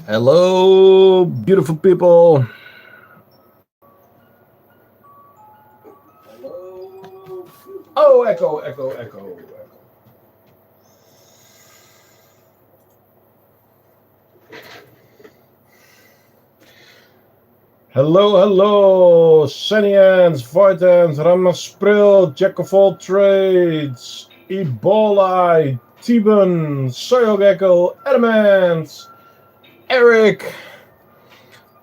Hello, beautiful people. Hello. Oh, echo, echo, echo, echo. Hello, hello, Senians, Voitans, Ramaspril, Jack of all trades, Ebola, Tiban, Soyogecko, Adamant, Eric.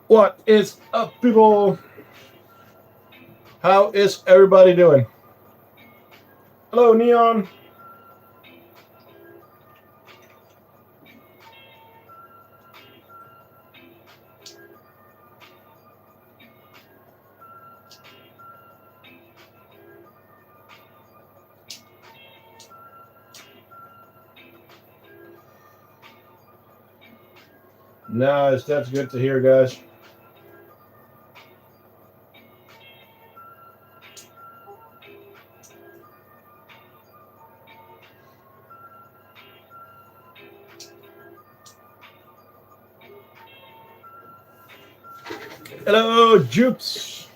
What is up, people? How is everybody doing? Hello, Neon. Nice, that's good to hear, guys. Hello, Jupes.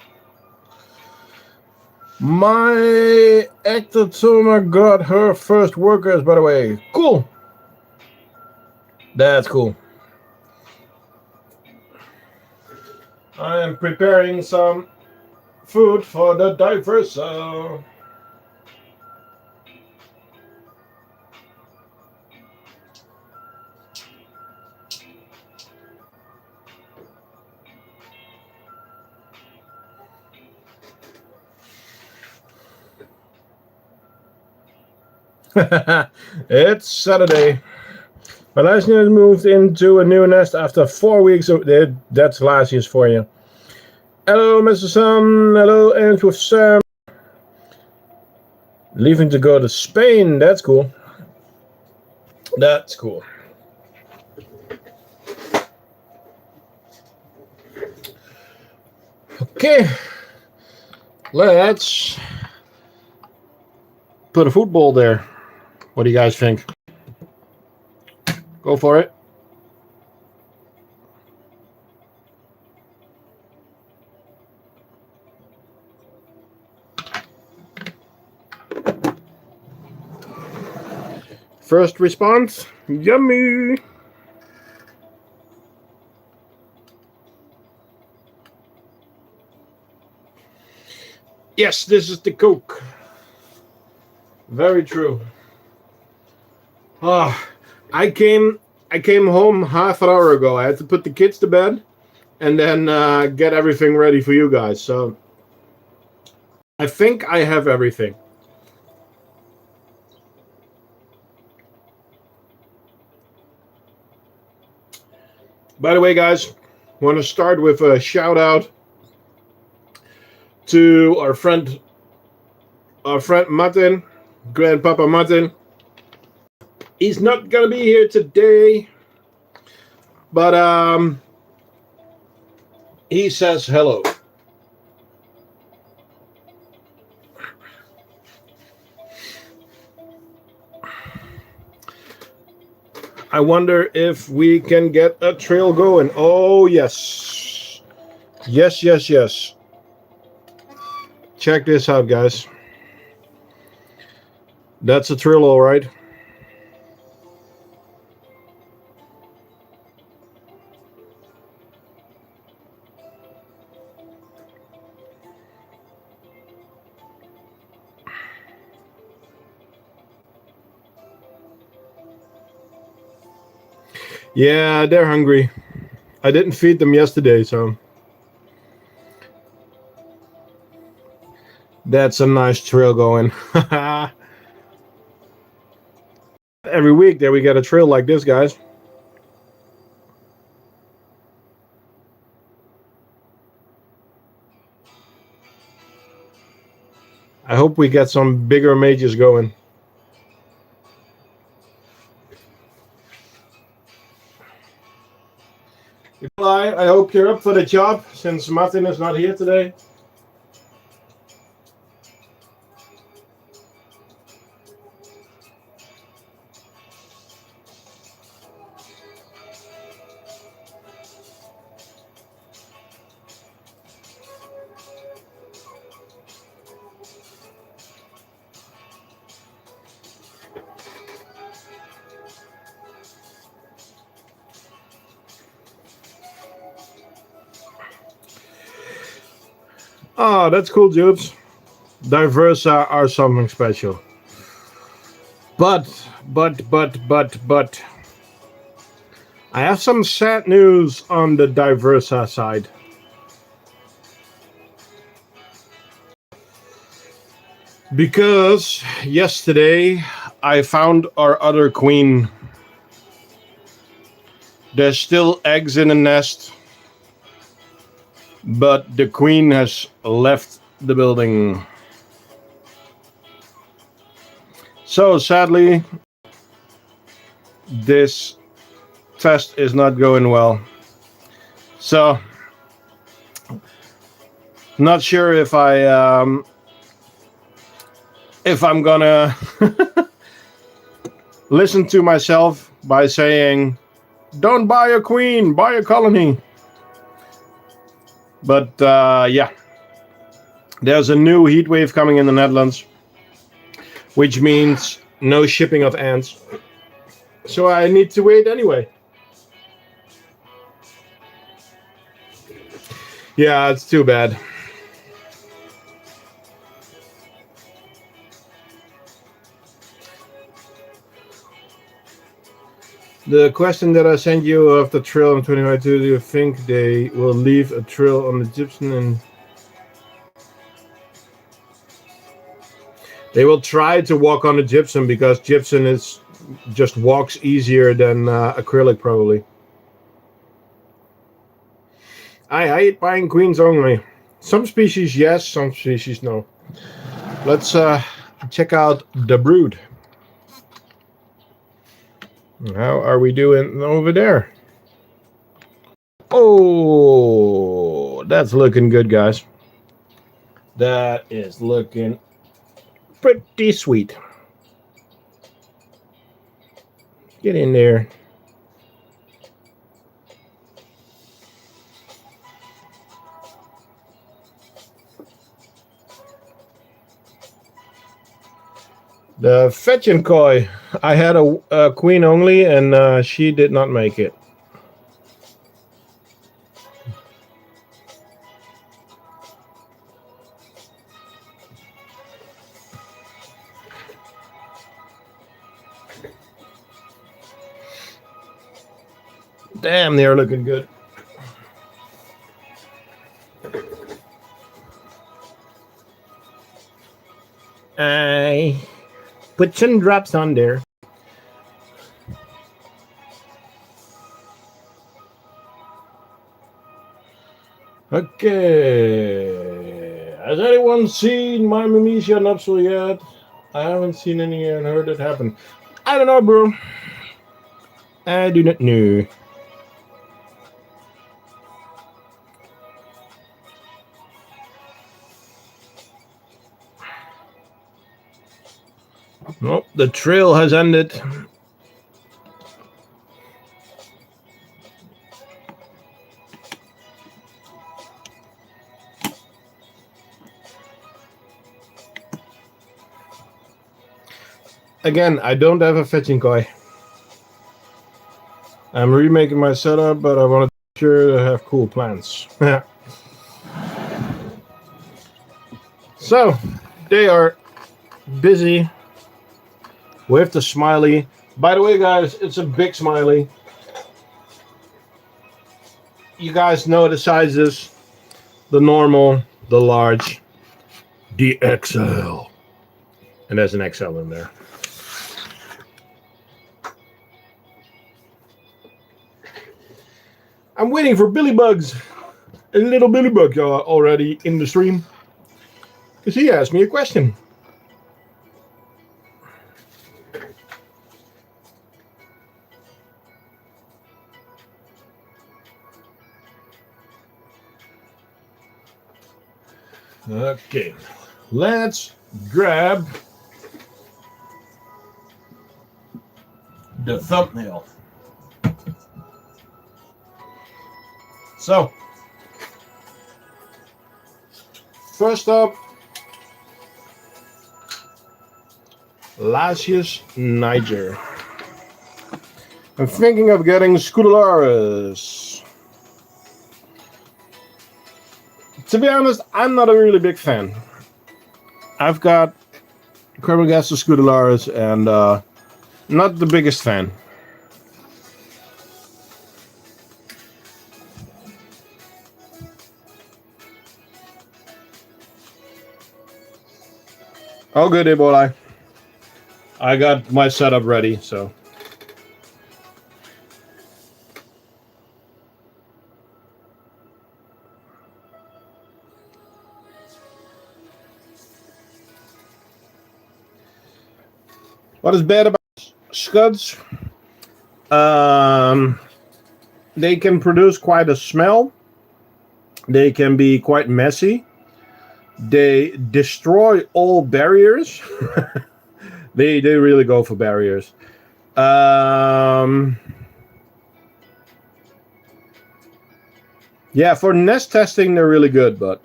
My ectotoma got her first workers, by the way. Cool. That's cool. I am preparing some food for the divers. It's Saturday. My last year moved into a new nest after 4 weeks. That's last year's for you. Hello, Mr. Sam. Hello, and with Sam. Leaving to go to Spain. That's cool. That's cool. Okay. Let's put a football there. What do you guys think? Go for it. First response, yummy. Yes, this is the Coke. Very true. Ah, I came home half an hour ago. I had to put the kids to bed and then get everything ready for you guys. So I think I have everything. By the way, guys, want to start with a shout out to our friend Martin, Grandpapa Martin. He's not gonna be here today, but he says hello. I wonder if we can get a trail going. Oh, yes. Yes, yes, yes. Check this out, guys. That's a trail, all right. Yeah, they're hungry. I didn't feed them yesterday, so that's a nice trail going. Every week there we get a trail like this, guys. I hope we get some bigger mages going. I hope you're up for the job since Martin is not here today. Oh, that's cool, Jubes. Diversa are something special. But, I have some sad news on the Diversa side. Because yesterday I found our other queen. There's still eggs in the nest, but the queen has left the building. So sadly, this test is not going well. So, not sure if I'm gonna listen to myself by saying, "Don't buy a queen, buy a colony." But yeah, there's a new heat wave coming in the Netherlands, which means no shipping of ants. So I need to wait anyway. Yeah, it's too bad. The question that I sent you of the trail in 2022, do you think they will leave a trail on the gypsum and they will try to walk on the gypsum because gypsum is just walks easier than acrylic probably. I hate buying queens only. Some species yes, some species no. Let's check out the brood. How are we doing over there? Oh, that's looking good, guys. That is looking pretty sweet. Get in there. The fetching koi. I had a queen only, and she did not make it. Damn, they're looking good. I put some drops on there. Okay. Has anyone seen my Mimisia nuptial yet? I haven't seen any and heard it happen. I don't know, bro. I do not know. Nope, the trail has ended. Again, I don't have a fetching koi. I'm remaking my setup, but I want to be sure to have cool plants. So, they are busy with the smiley. By the way, guys, it's a big smiley. You guys know the sizes. The normal, the large, the XL. And there's an XL in there. I'm waiting for Billy Bugs. A little Billy Bug already in the stream. Because he asked me a question. Okay, let's grab the thumbnail. So, first up, Lasius Niger. I'm thinking of getting Scutularis. To be honest, I'm not a really big fan. I've got Cremogaster Scudularis and not the biggest fan. Oh, good, Ebola. I got my setup ready, so. What is bad about scuds? They can produce quite a smell. They can be quite messy. They destroy all barriers. they really go for barriers. Yeah, for nest testing they're really good, but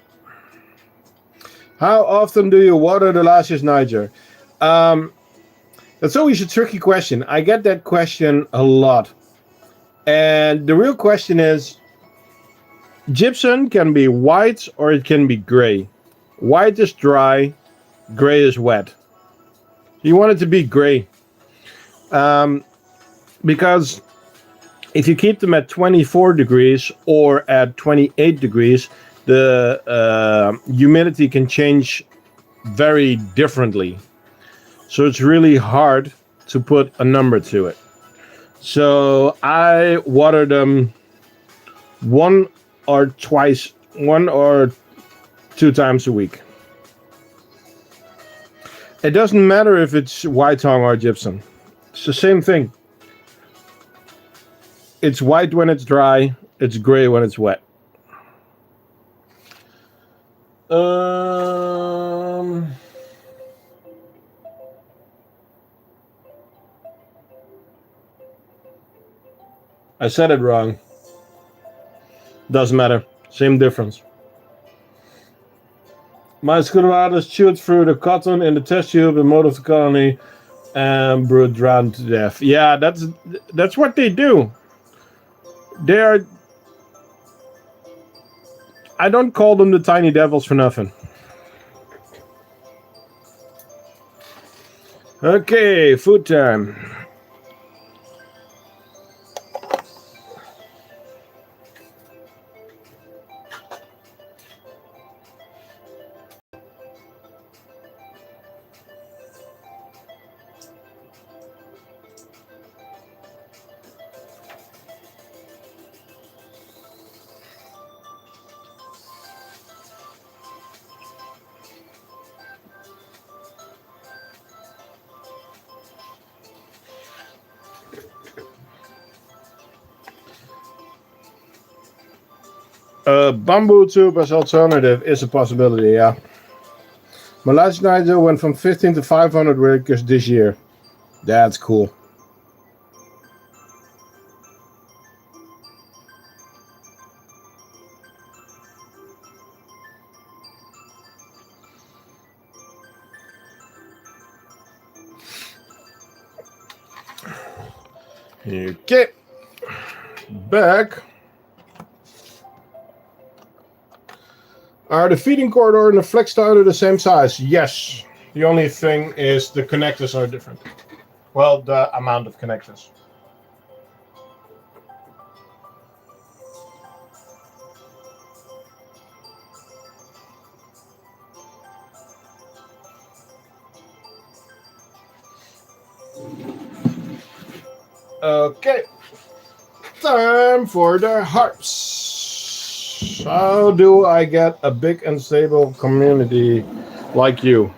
how often do you water the Lasius Niger? That's always a tricky question. I get that question a lot. And the real question is, gypsum can be white or it can be gray. White is dry, gray is wet. You want it to be gray. Because if you keep them at 24 degrees or at 28 degrees, the humidity can change very differently. So it's really hard to put a number to it. So I water them one or two times a week. It doesn't matter if it's white tongue or gypsum. It's the same thing. It's white when it's dry. It's gray when it's wet. I said it wrong. Doesn't matter. Same difference. My Scudularis chewed through the cotton in the test tube in mode of the colony and brood drowned to death. Yeah, that's what they do. They are. I don't call them the tiny devils for nothing. Okay, food time. A bamboo tube as alternative is a possibility, yeah. My last Niger went from 15 to 500 workers this year. That's cool. Okay. Back. Are the feeding corridor and the flex starter the same size? Yes. The only thing is the connectors are different. Well, the amount of connectors. Okay. Time for the harps. How do I get a big and stable community like you?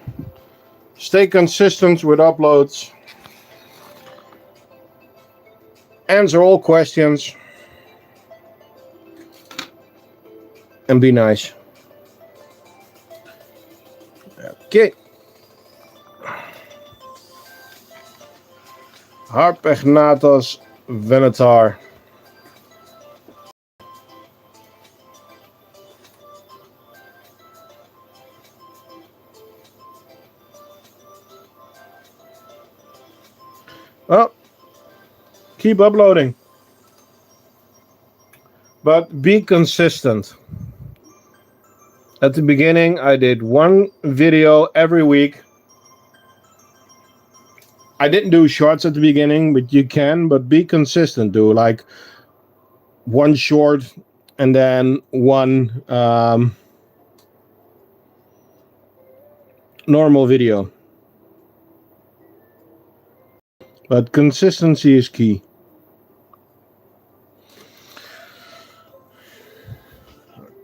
Stay consistent with uploads. Answer all questions. And be nice. Okay. Harpegnathos venator. Well, keep uploading. But be consistent. At the beginning, I did one video every week. I didn't do shorts at the beginning, but you can, but be consistent. Do like one short and then one normal video. But consistency is key.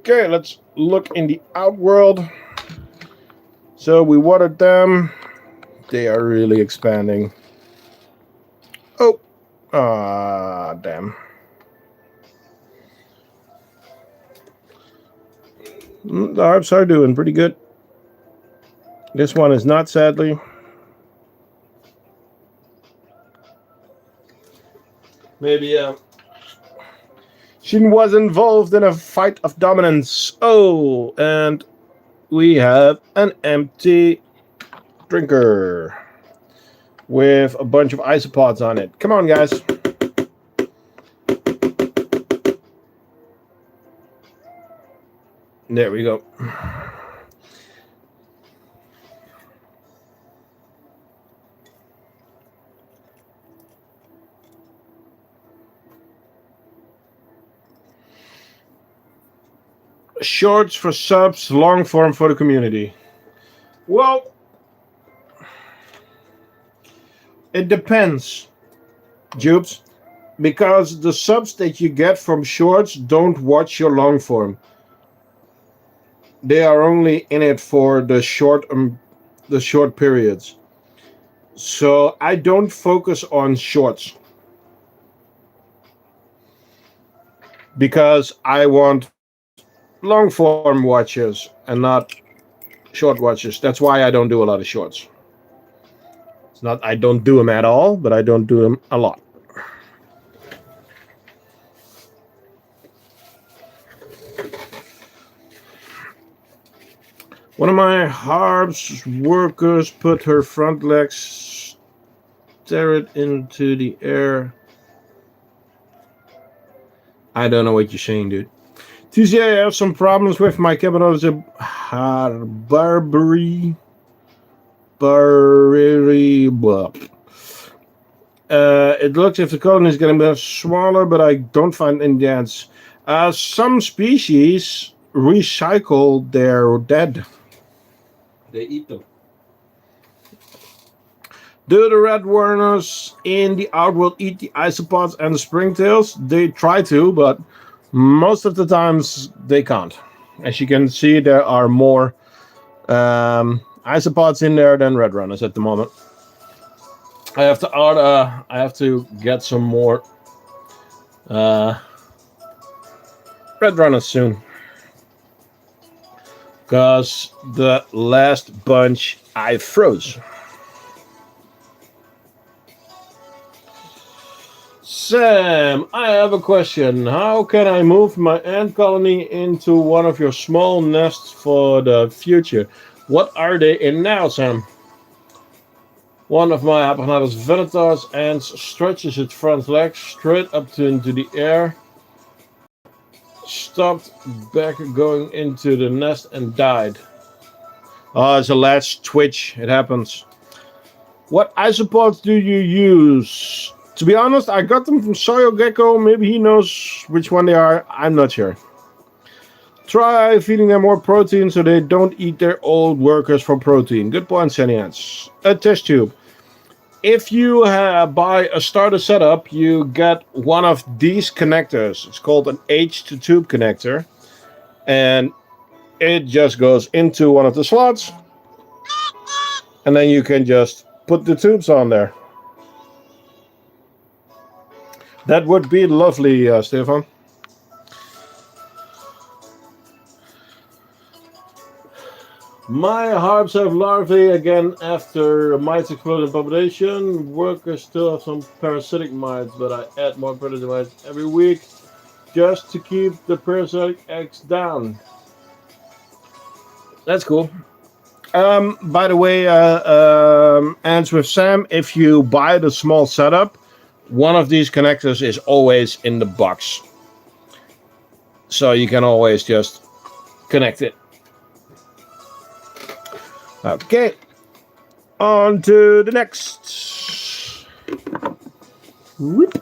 Okay, let's look in the outworld. So we watered them. They are really expanding. Oh, damn. The harps are doing pretty good. This one is not, sadly. Maybe she was involved in a fight of dominance. Oh, and we have an empty drinker with a bunch of isopods on it. Come on, guys. There we go. Shorts for subs, long form for the community. Well, it depends, Jubes, because the subs that you get from shorts don't watch your long form. They are only in it for the short periods. So I don't focus on shorts because I want long form watches and not short watches. That's why I don't do a lot of shorts. It's not I don't do them at all, but I don't do them a lot. One of my harps workers put her front legs started into the air. I don't know what you're saying, dude. TC, I have some problems with my cabinet. Barbary. It looks if the colony is getting a bit smaller, but I don't find Indians. Some species recycle their dead. They eat them. Do the red warners in the outworld eat the isopods and the springtails? They try to, but most of the times they can't. As you can see, there are more isopods in there than red runners at the moment. I have to get some more red runners soon, because the last bunch I froze. Sam, I have a question. How can I move my ant colony into one of your small nests for the future? What are they in now, Sam? One of my Aponatus venator's ants stretches its front legs straight up into the air, stopped back going into the nest and died. Oh, it's a latch twitch. It happens. What isopods do you use? To be honest, I got them from Soil Gecko. Maybe he knows which one they are. I'm not sure. Try feeding them more protein so they don't eat their old workers for protein. Good point, Senians. A test tube. If you buy a starter setup, you get one of these connectors. It's called an H-to-tube connector. And it just goes into one of the slots. And then you can just put the tubes on there. That would be lovely, Stefan. My harps have larvae again after mites explode in population. Workers still have some parasitic mites, but I add more predator mites every week just to keep the parasitic eggs down. That's cool. By the way, Ants with Sam, if you buy the small setup, one of these connectors is always in the box. So you can always just connect it. Okay, on to the next. Whoop.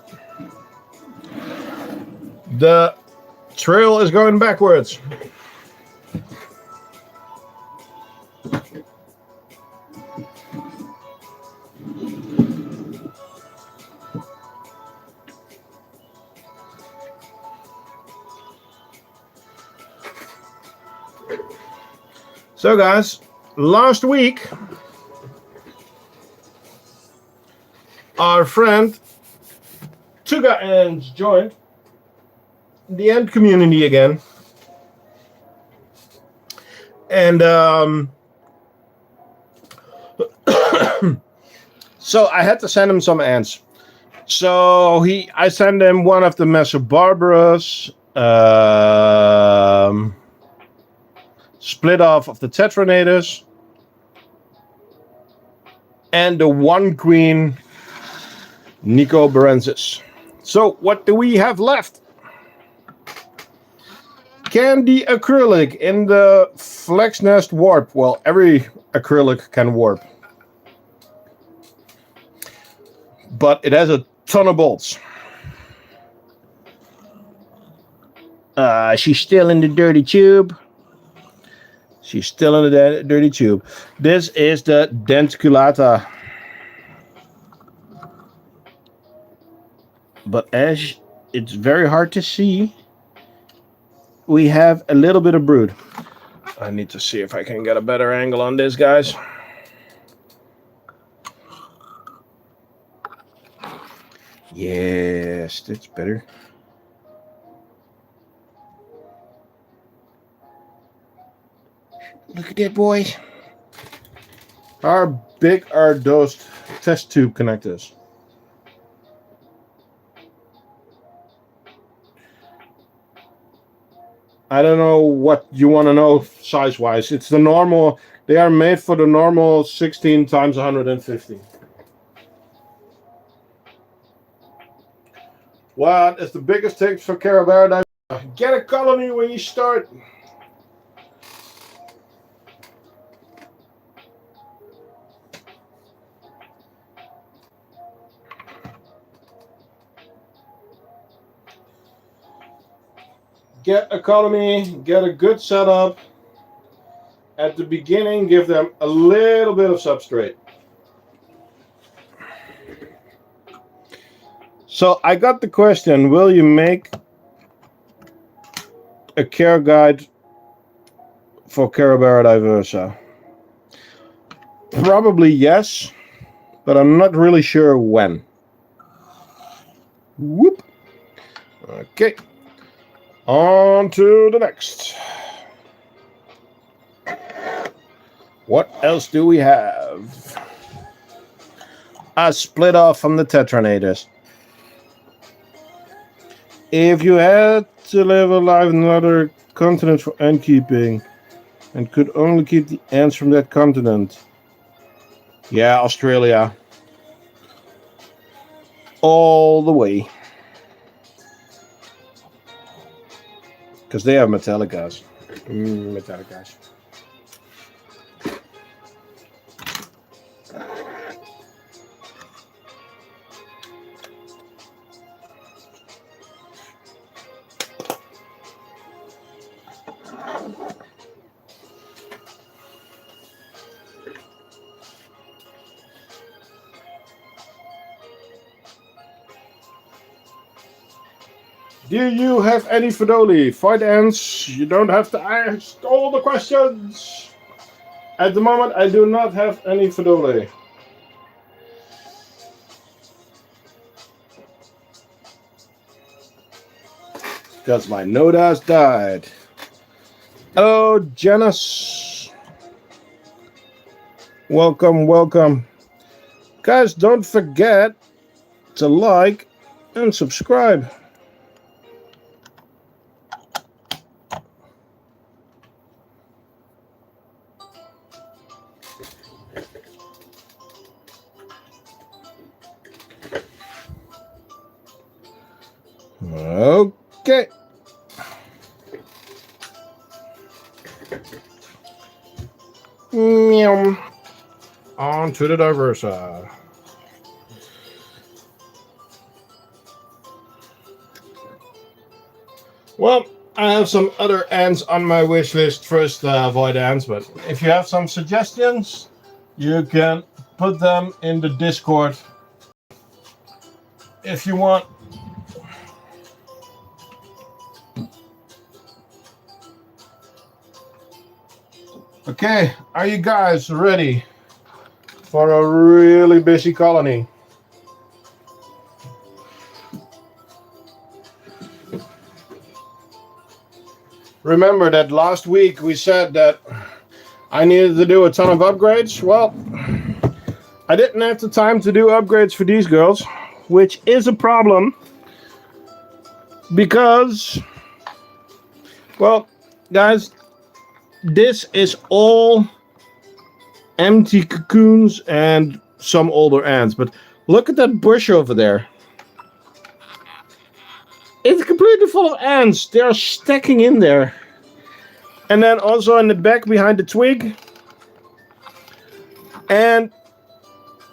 The trail is going backwards. So guys, last week our friend Tuga and joined the Ant community again. And so I had to send him some ants. So I sent him one of the Mesobarbarus, split off of the Tetranators, and the one queen Nicobarensis. So what do we have left? Can the acrylic in the flex nest warp? Well, every acrylic can warp, but it has a ton of bolts. She's still in the dirty tube. She's still in the dirty tube. This is the denticulata. But as it's very hard to see, we have a little bit of brood. I need to see if I can get a better angle on this, guys. Yes, that's better. Look at that, boys. How big are those test tube connectors? I don't know what you want to know size-wise. It's the normal. They are made for the normal 16 times 150. What is the biggest tip for Carabara? Get a colony when you start. Get a colony, get a good setup. At the beginning, give them a little bit of substrate. So I got the question, will you make a care guide for Carabara diversa? Probably yes, but I'm not really sure when. Whoop. Okay. On to the next. What else do we have? A split off from the Tetranators. If you had to live alive in another continent for ant keeping and could only keep the ants from that continent. Yeah, Australia. All the way. Because they have metallicas. Metallicas. Do you have any Fedoli? Fight ants, you don't have to ask all the questions. At the moment, I do not have any Fedoli. Because my node has died. Hello, Janice. Welcome, welcome. Guys, don't forget to like and subscribe. Okay. Meow. On to the diversa. Well, I have some other ants on my wish list. First, void ants, but if you have some suggestions, you can put them in the Discord if you want. Okay, are you guys ready for a really busy colony? Remember that last week we said that I needed to do a ton of upgrades? Well, I didn't have the time to do upgrades for these girls, which is a problem because, well, guys, this is all empty cocoons and some older ants, but look at that bush over there. It's completely full of ants. They are stacking in there. And then also in the back behind the twig. And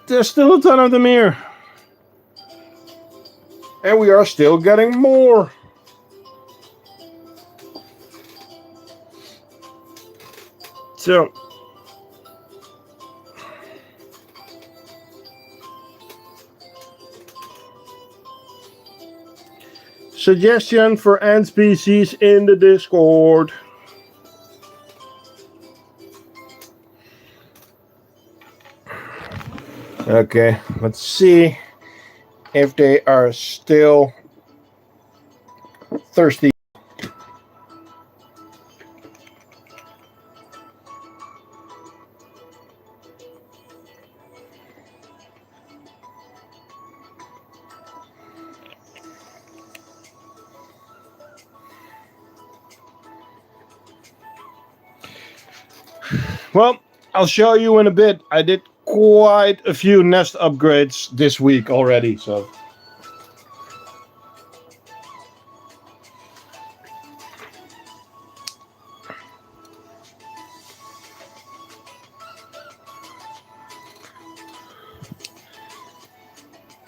there's still a ton of them here. And we are still getting more. So, suggestion for ant species in the Discord. Okay, let's see if they are still thirsty. Well, I'll show you in a bit. I did quite a few nest upgrades this week already, so.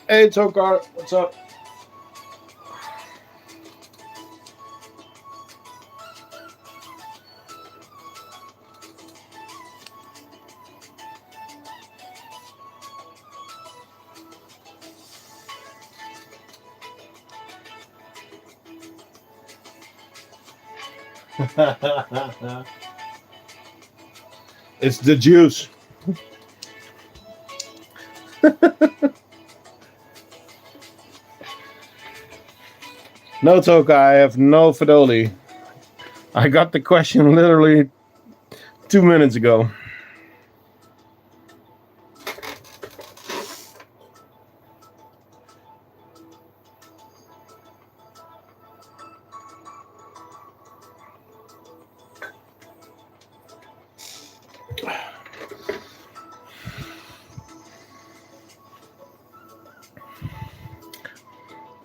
Hey, Tokar, what's up? It's the juice. No, Toka, I have no Fidoli. I got the question literally 2 minutes ago.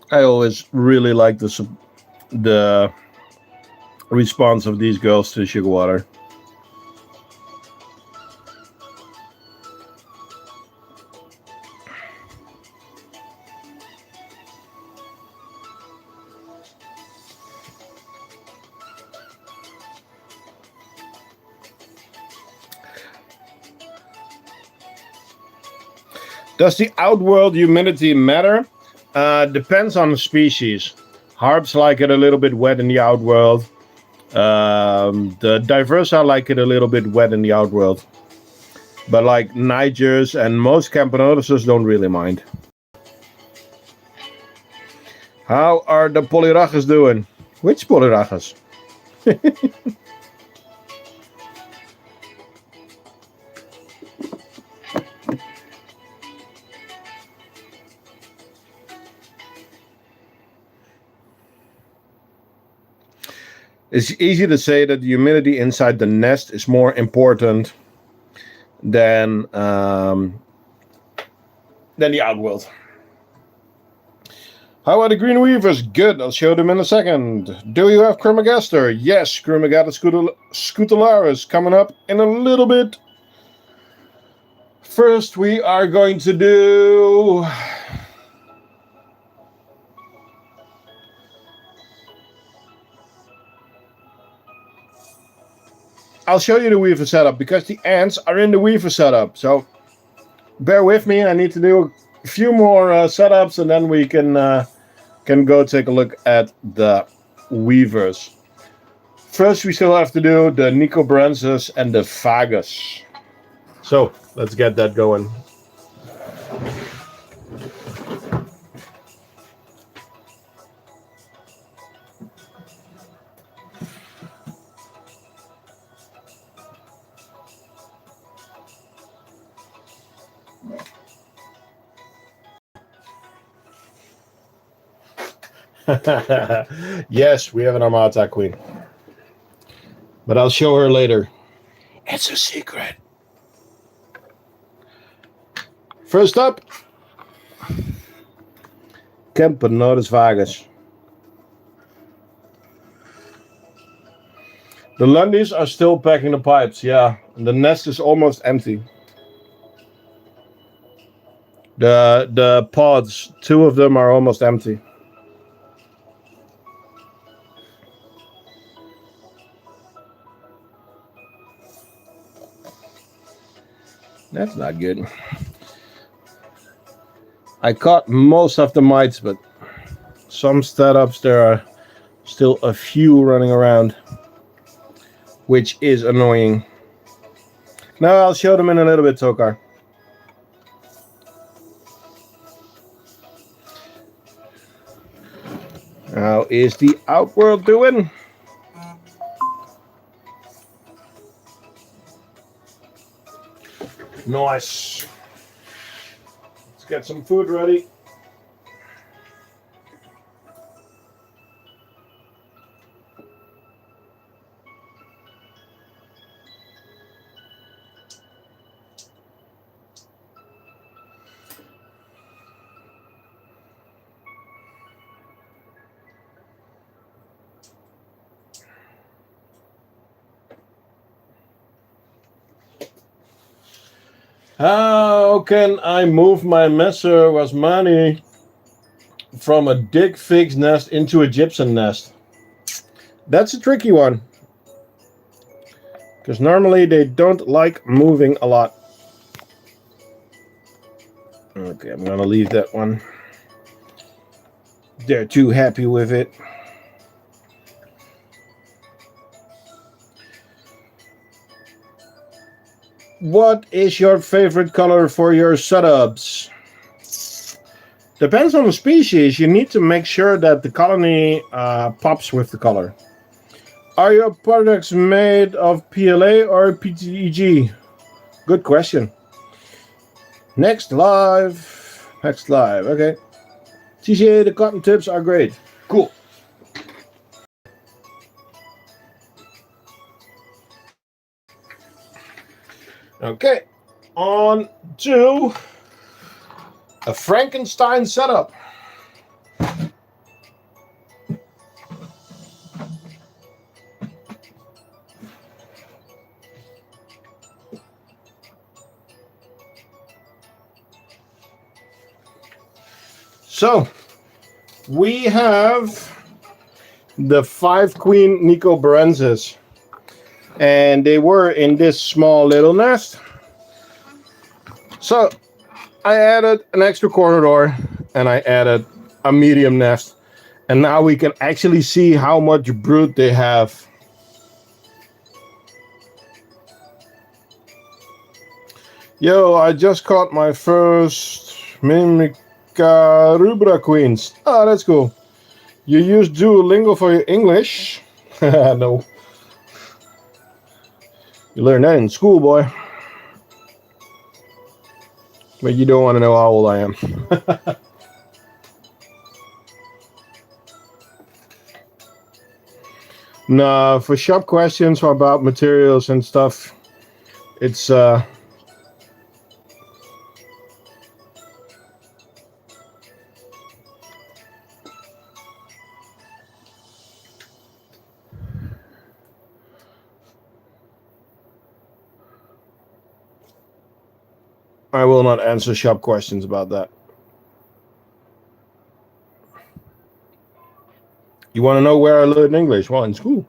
I always really like the response of these girls to sugar water. Does the outworld humidity matter? Depends on the species. Harps like it a little bit wet in the outworld. The diversa like it a little bit wet in the outworld. But like Nigers and most Camponotuses don't really mind. How are the Polyrachus doing? Which Polyrachus? It's easy to say that the humidity inside the nest is more important than the outworld. How are the green weavers? Good, I'll show them in a second. Do you have Chromagaster? Yes, Chromagaster scutularis coming up in a little bit. First, we are going to do I'll show you the weaver setup because the ants are in the weaver setup. So bear with me. I need to do a few more setups and then we can go take a look at the weavers. First, we still have to do the Nicobarensis and the Vagus. So let's get that going. Yes, we have an Armata queen. But I'll show her later. It's a secret. First up, Camponotus vagus. The Lundies are still packing the pipes, yeah. The nest is almost empty. The pods, 2 of them are almost empty. That's not good. I caught most of the mites, but some setups there are still a few running around, which is annoying. Now I'll show them in a little bit, Tokar. How is the Outworld doing? Nice. Let's get some food ready. How can I move my Messer Wasmani from a dig figs nest into a gypsum nest? That's a tricky one. Because normally they don't like moving a lot. Okay, I'm going to leave that one. They're too happy with it. What is your favorite color for your setups? Depends on the species. You need to make sure that the colony pops with the color. Are your products made of PLA or PETG? Good question. Next live. Okay. TCA, the cotton tips are great. Cool. Okay. On to a Frankenstein setup. So, we have the 5 queen Nicobarensis. And they were in this small little nest. So, I added an extra corridor and I added a medium nest. And now we can actually see how much brood they have. Yo, I just caught my first Mimica rubra queens. Oh, that's cool. You use Duolingo for your English? No. You learned that in school, boy. But you don't want to know how old I am. No, for shop questions about materials and stuff, it's I will not answer shop questions about that. You want to know where I learned English? Well, in school.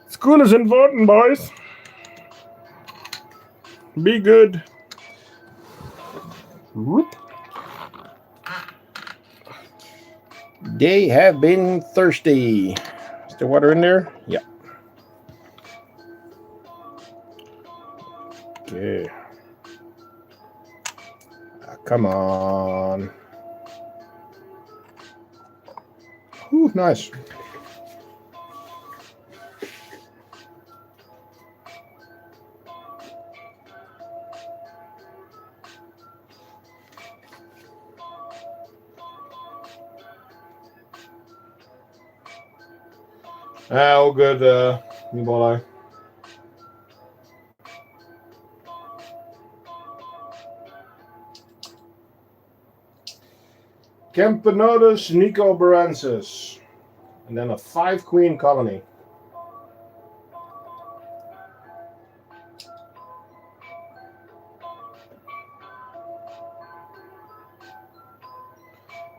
School is important, boys. Be good. Whoop. They have been thirsty. Is there water in there? Yeah. Okay. Come on. Ooh, nice. All good, Nikolai. Camponotus nicobarensis. And then a 5-queen colony.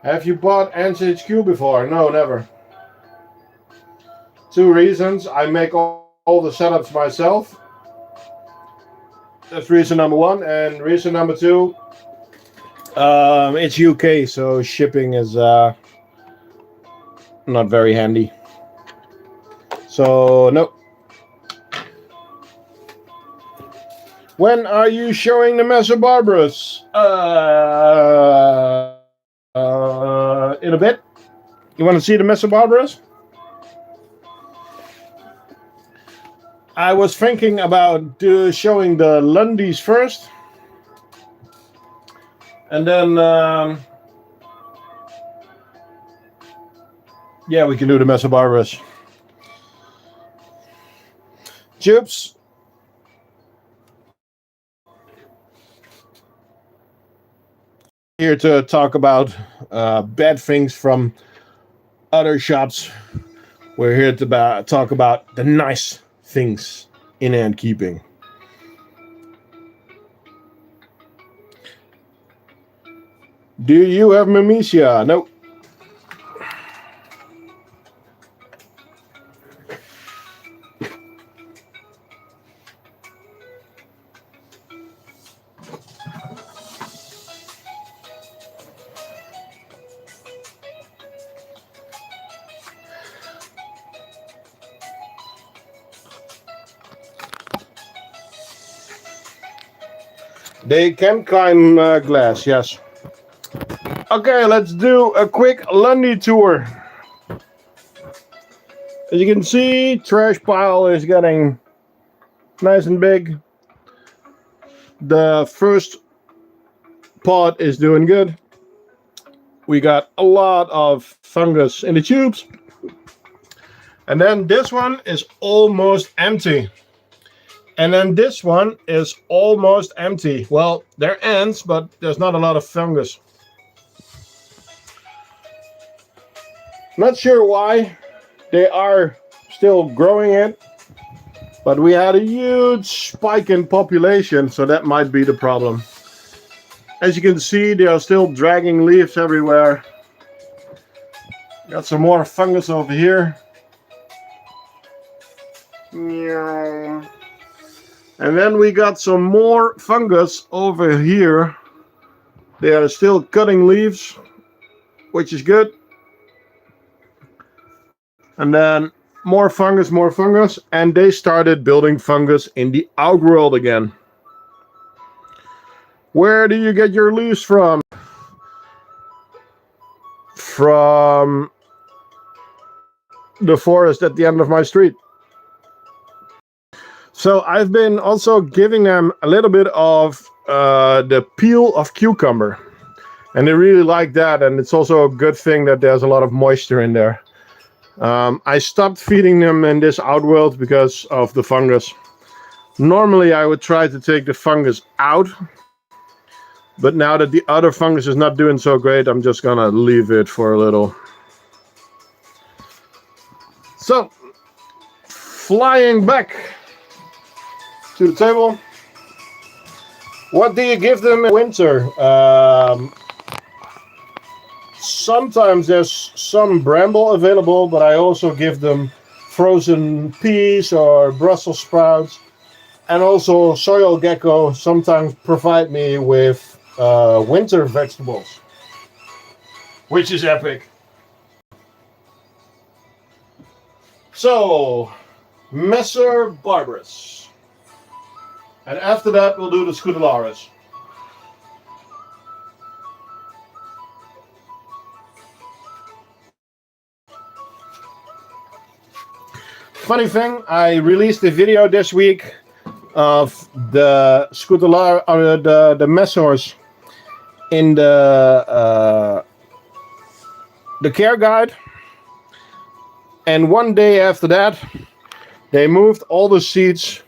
Have you bought NCHQ before? No, never. 2 reasons. I make all the setups myself. That's reason number 1. And reason number 2, it's UK, so shipping is not very handy. So, no. When are you showing the Mesobarbarus? In a bit. You want to see the Mesobarbarus? I was thinking about showing the Lundies first. And then, yeah, we can do the Mesobarbarus. Chips. Here to talk about bad things from other shops. We're here to talk about the nice things in ant keeping. Do you have Memesia? Nope. They can climb glass, yes. Okay, let's do a quick Lundy tour. As you can see, trash pile is getting nice and big. The first pot is doing good. We got a lot of fungus in the tubes. And then this one is almost empty. And then this one is almost empty. Well, they're ants, but there's not a lot of fungus. Not sure why. They are still growing it. But we had a huge spike in population, so that might be the problem. As you can see, they are still dragging leaves everywhere. Got some more fungus over here. And then we got some more fungus over here. They are still cutting leaves, which is good. And then more fungus, and they started building fungus in the outworld again. Where do you get your leaves from? From the forest at the end of my street. So I've been also giving them a little bit of the peel of cucumber. And they really like that, and it's also a good thing that there's a lot of moisture in there. I stopped feeding them in this outworld because of the fungus. Normally I would try to take the fungus out, but now that the other fungus is not doing so great, I'm just gonna leave it for a little. So, flying back to the table. What do you give them in winter? Sometimes there's some bramble available, but I also give them frozen peas or Brussels sprouts. And also soil gecko sometimes provide me with winter vegetables, which is epic. So, Messer Barbarus. And after that, we'll do the Scutularis. Funny thing, I released a video this week of the Scutular, the Messors in the care guide. And one day after that, they moved all the seeds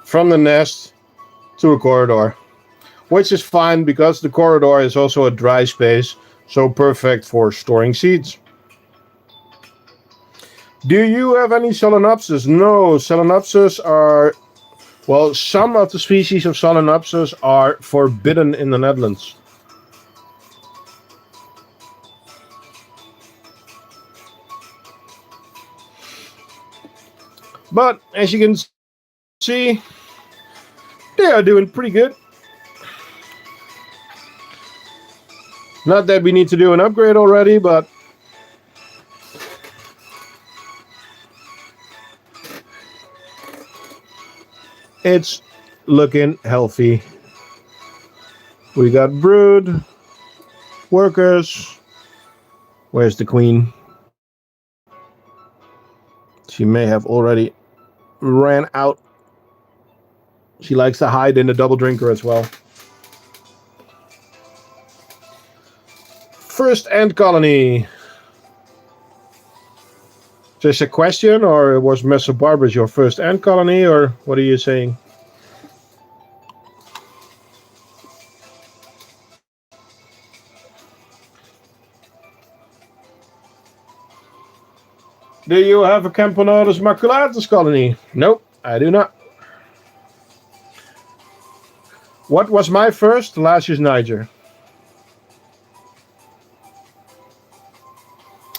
from the nest to a corridor, which is fine because the corridor is also a dry space, so perfect for storing seeds. Do you have any Solenopsis? No, Solenopsis are, well, some of the species of Solenopsis are forbidden in the Netherlands. But as you can see, they are doing pretty good. Not that we need to do an upgrade already, but it's looking healthy. We got brood, workers. Where's the queen? She may have already ran out. She likes to hide in the double drinker as well. First ant colony. Just a question, or was Messer Barbarus your first ant colony, or what are you saying? Do you have a Camponotus maculatus colony? Nope, I do not. What was my first? Lasius niger.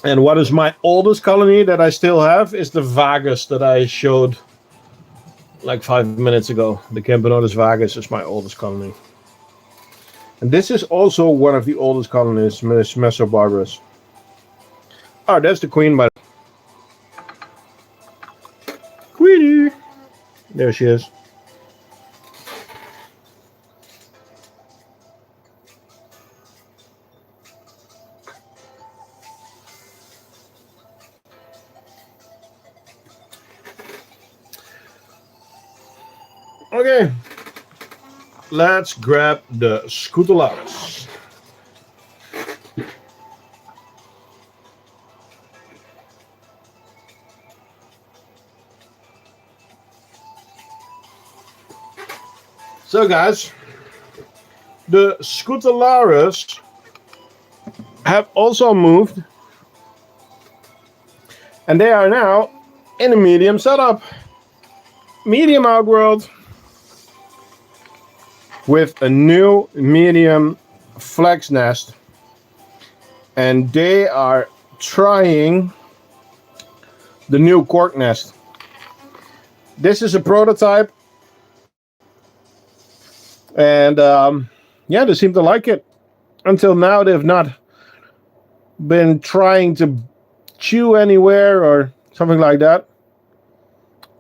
And what is my oldest colony that I still have is the Vagus that I showed like 5 minutes ago. The Camponotus vagus is my oldest colony. And this is also one of the oldest colonies, Messer Barbarus. Oh, that's the queen, by Queenie. There she is. Okay, let's grab the Scutularis. So guys, the Scutularis have also moved, and they are now in a medium setup, medium outworld, with a new medium flex nest, and they are trying the new cork nest. This is a prototype, and yeah, they seem to like it. Until now, they've not been trying to chew anywhere or something like that.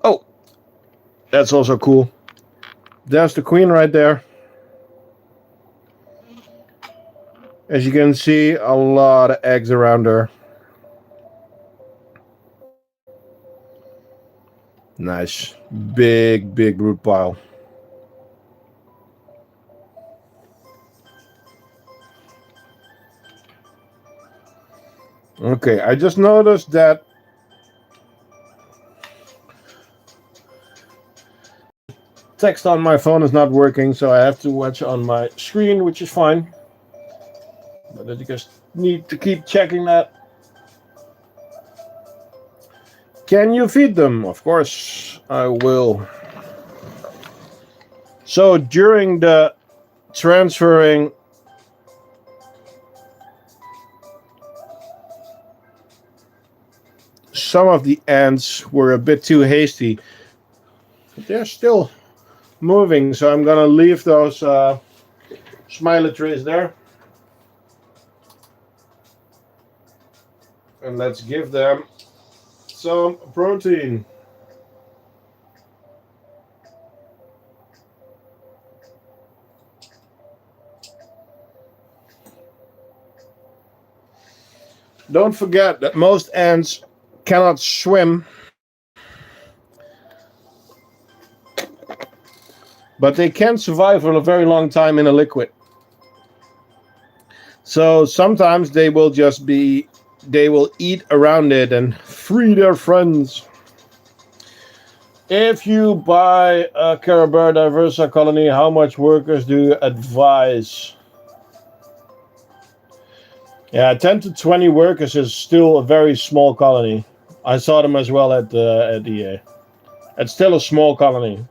Oh, that's also cool. There's the queen right there. As you can see, a lot of eggs around her. Nice. Big brood pile. Okay, I just noticed that text on my phone is not working, so I have to watch on my screen, which is fine. But I just need to keep checking that. Can you feed them? Of course, I will. So during the transferring some of the ants were a bit too hasty. But they're still moving, so I'm gonna leave those smiley trees there. And let's give them some protein. Don't forget that most ants cannot swim, but they can survive for a very long time in a liquid. So sometimes they will eat around it and free their friends. If you buy a Caribou Diversa colony, how much workers do you advise? Yeah, 10 to 20 workers is still a very small colony. I saw them as well at the it's still a small colony.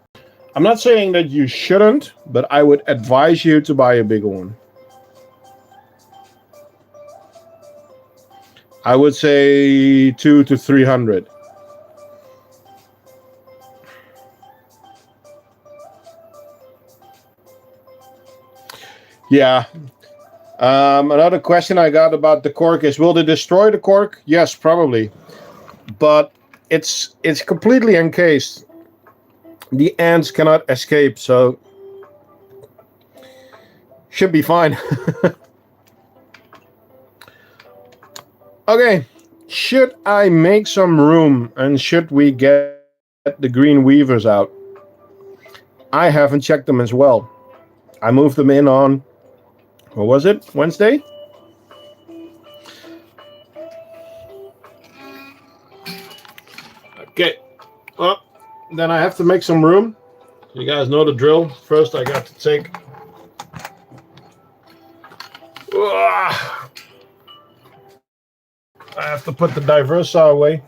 I'm not saying that you shouldn't, but I would advise you to buy a bigger one. I would say 200 to 300. Yeah. Another question I got about the cork is, will they destroy the cork? Yes, probably. But it's completely encased. The ants cannot escape, so should be fine. Okay, should I make some room and should we get the green weavers out? I haven't checked them as well. I moved them in on, what was it, Wednesday? Okay, well, then I have to make some room. You guys know the drill. First I got to take I have to put the Diversa away.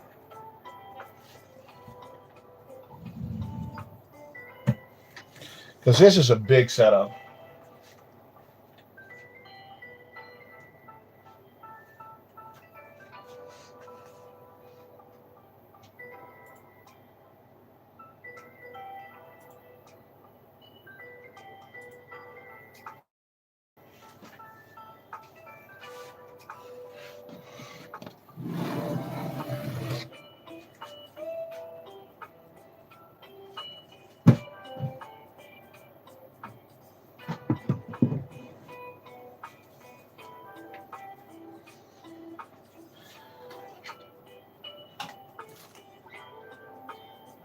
Because this is a big setup.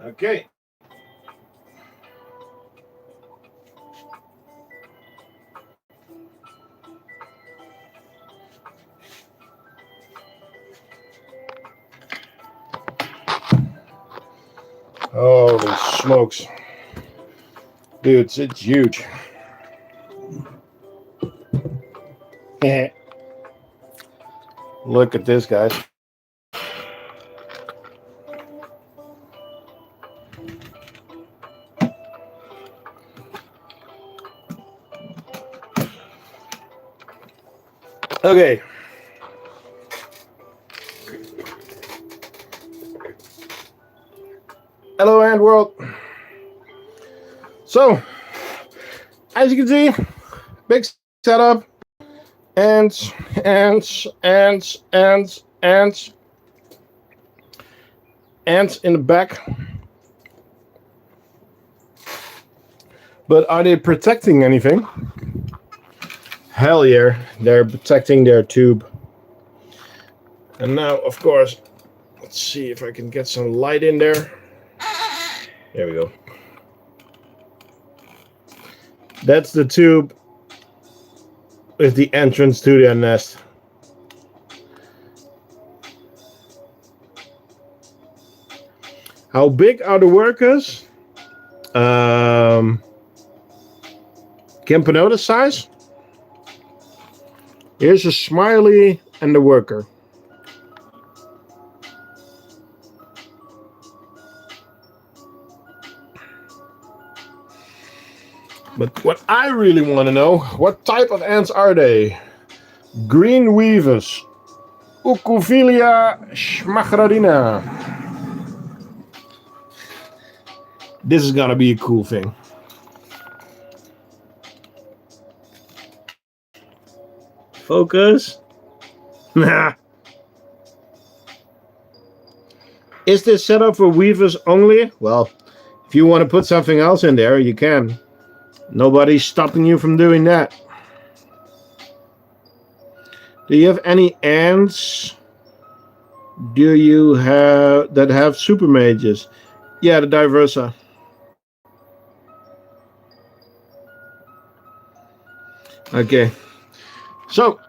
Okay. Holy smokes. Dude, it's huge. Look at this, guys. Okay. Hello, ant world. So, as you can see, big setup. Ants, ants, ants, ants, ants. Ants in the back. But are they protecting anything? Hell yeah, they're protecting their tube. And now, of course, let's see if I can get some light in there. There we go. That's the tube with the entrance to their nest. How big are the workers? Campanota size. Here's a smiley and the worker. But what I really want to know, what type of ants are they? Green weavers. Ucuphilia schmachradina. This is gonna be a cool thing. Focus. Nah. Is this set up for weavers only? Well, if you want to put something else in there, you can. Nobody's stopping you from doing that. Do you have any ants? Do you have that have super mages? Yeah, the Diversa. Okay. So,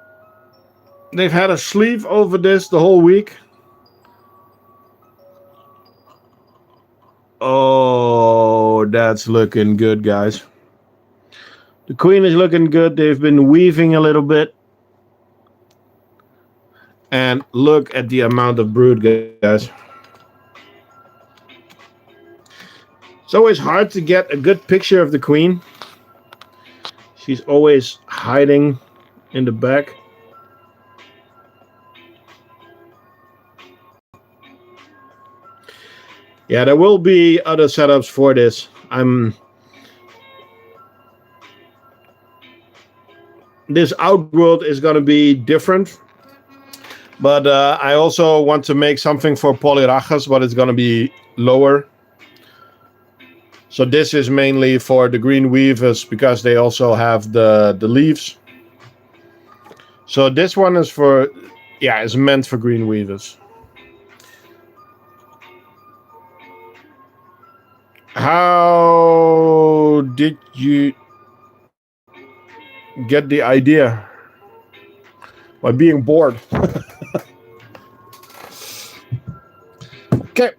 they've had a sleeve over this the whole week. Oh, that's looking good, guys. The queen is looking good. They've been weaving a little bit. And look at the amount of brood, guys. It's always hard to get a good picture of the queen. She's always hiding in the back. Yeah, there will be other setups for this. This outworld is going to be different. But I also want to make something for Polyragas, but it's going to be lower. So this is mainly for the green weavers because they also have the leaves. So this one is for, yeah, it's meant for green weavers. How did you get the idea? By being bored. Okay.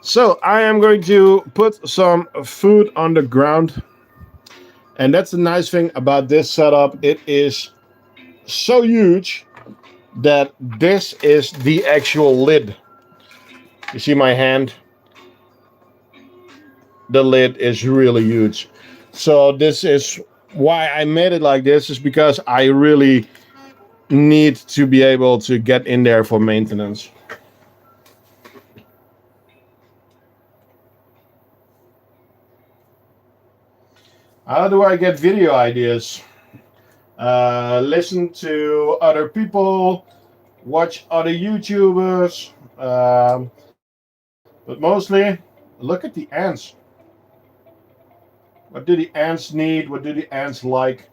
So I am going to put some food on the ground. And that's the nice thing about this setup. It is so huge that this is the actual lid. You see my hand? The lid is really huge. So this is why I made it like this, is because I really need to be able to get in there for maintenance. How do I get video ideas? Listen to other people, watch other YouTubers, but mostly look at the ants. What do the ants need? What do the ants like?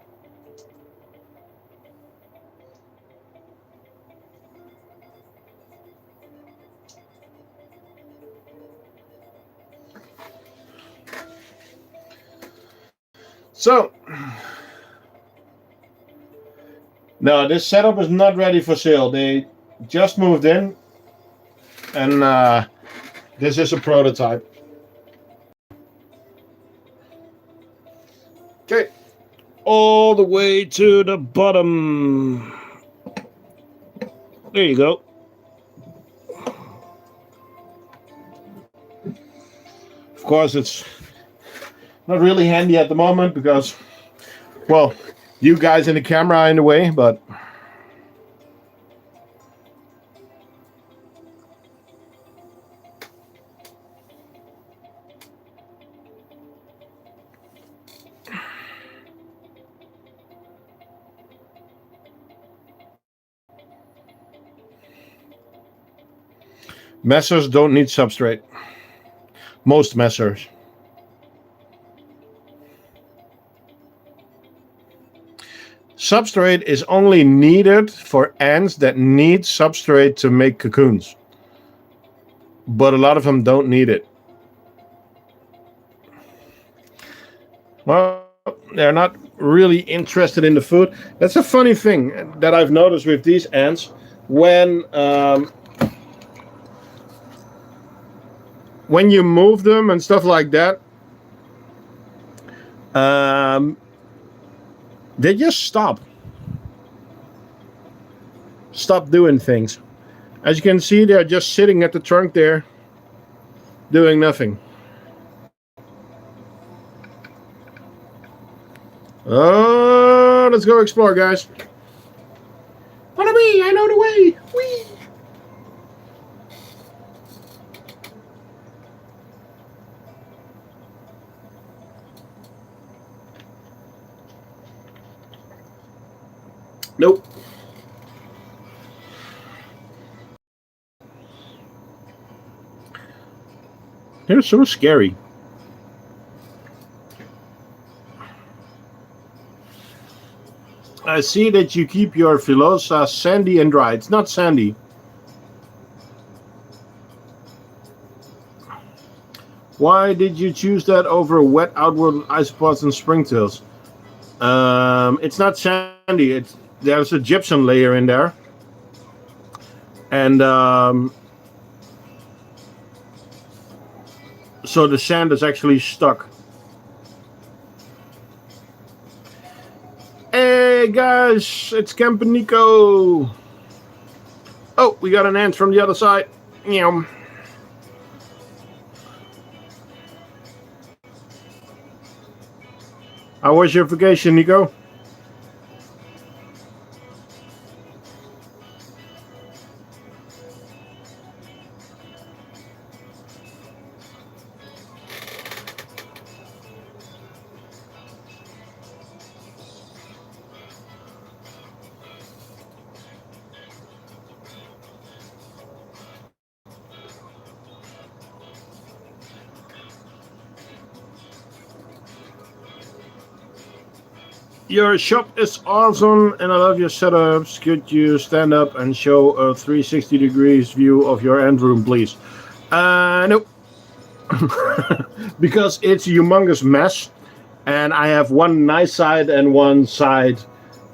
So, no, this setup is not ready for sale. They just moved in, and this is a prototype. Okay, all the way to the bottom. There you go. Of course, it's not really handy at the moment because, well, you guys in the camera are in the way, but messers don't need substrate. Most messers. Substrate is only needed for ants that need substrate to make cocoons. But a lot of them don't need it. Well, they're not really interested in the food. That's a funny thing that I've noticed with these ants. When you move them and stuff like that, they just stop doing things. As you can see, they're just sitting at the trunk there, doing nothing. Oh, let's go explore, guys. Follow me, I know the way. Whee! Nope. They're so scary. I see that you keep your Filosa sandy and dry. It's not sandy. Why did you choose that over wet outward isopods and springtails? It's not sandy. There's a gypsum layer in there, and so the sand is actually stuck. Hey guys, it's Campanico. Oh, we got an ant from the other side. Meow. How was your vacation, Nico? Your shop is awesome and I love your setups. Could you stand up and show a 360 degrees view of your end room, please? Nope. Because it's a humongous mess and I have one nice side and one side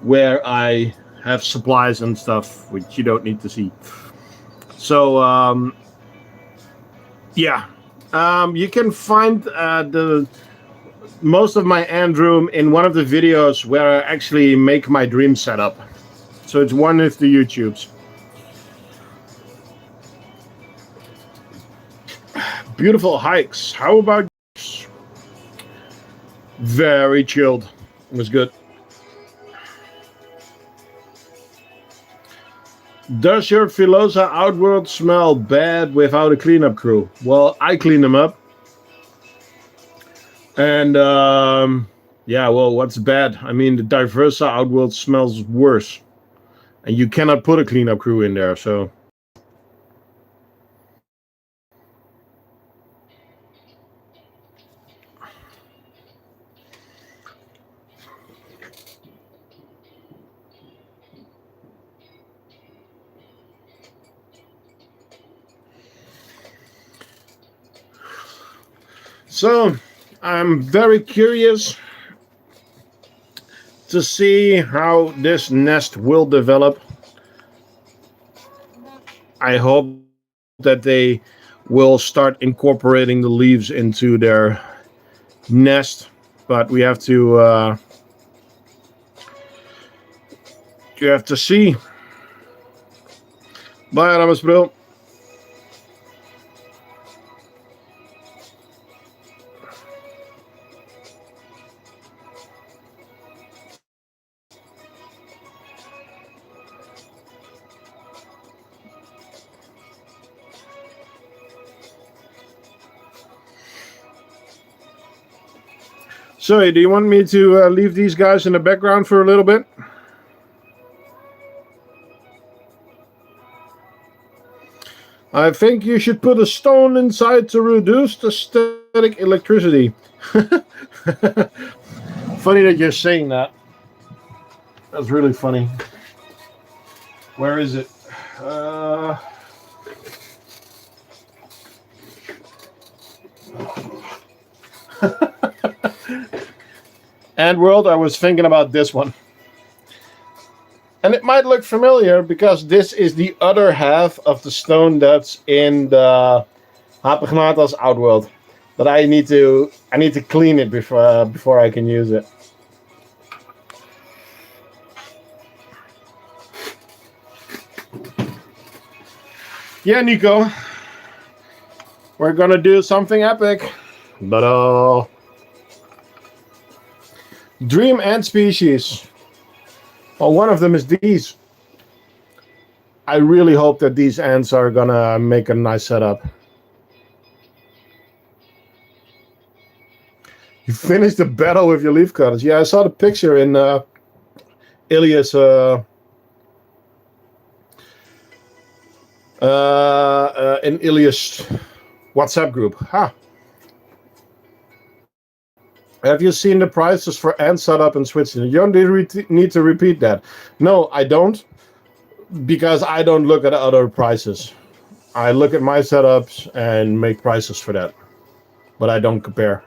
where I have supplies and stuff which you don't need to see. So yeah, you can find the most of my end room in one of the videos where I actually make my dream setup. So it's one of the YouTubes. Beautiful hikes. How about yours? Very chilled. It was good. Does your Filosa Outworld smell bad without a cleanup crew? Well, I clean them up. And yeah, well, what's bad? I mean, the Diversa Outworld smells worse. And you cannot put a cleanup crew in there, so. So, I'm very curious to see how this nest will develop. I hope that they will start incorporating the leaves into their nest, but we have to you have to see. Bye, dames, bro. Sorry, do you want me to leave these guys in the background for a little bit? I think you should put a stone inside to reduce the static electricity. Funny that you're saying that. That's really funny. Where is it? And World, I was thinking about this one. And it might look familiar because this is the other half of the stone that's in the Hapagnata's Outworld. But I need to clean it before I can use it. Yeah, Nico. We're gonna do something epic. Ta-da! Dream ant species. Well, one of them is these. I really hope that these ants are gonna make a nice setup. You finished the battle with your leaf cutters. Yeah, I saw the picture in Ilya's WhatsApp group. Ha! Have you seen the prices for ant setup in Switzerland? You don't need to repeat that. No, I don't, because I don't look at other prices. I look at my setups and make prices for that, but I don't compare.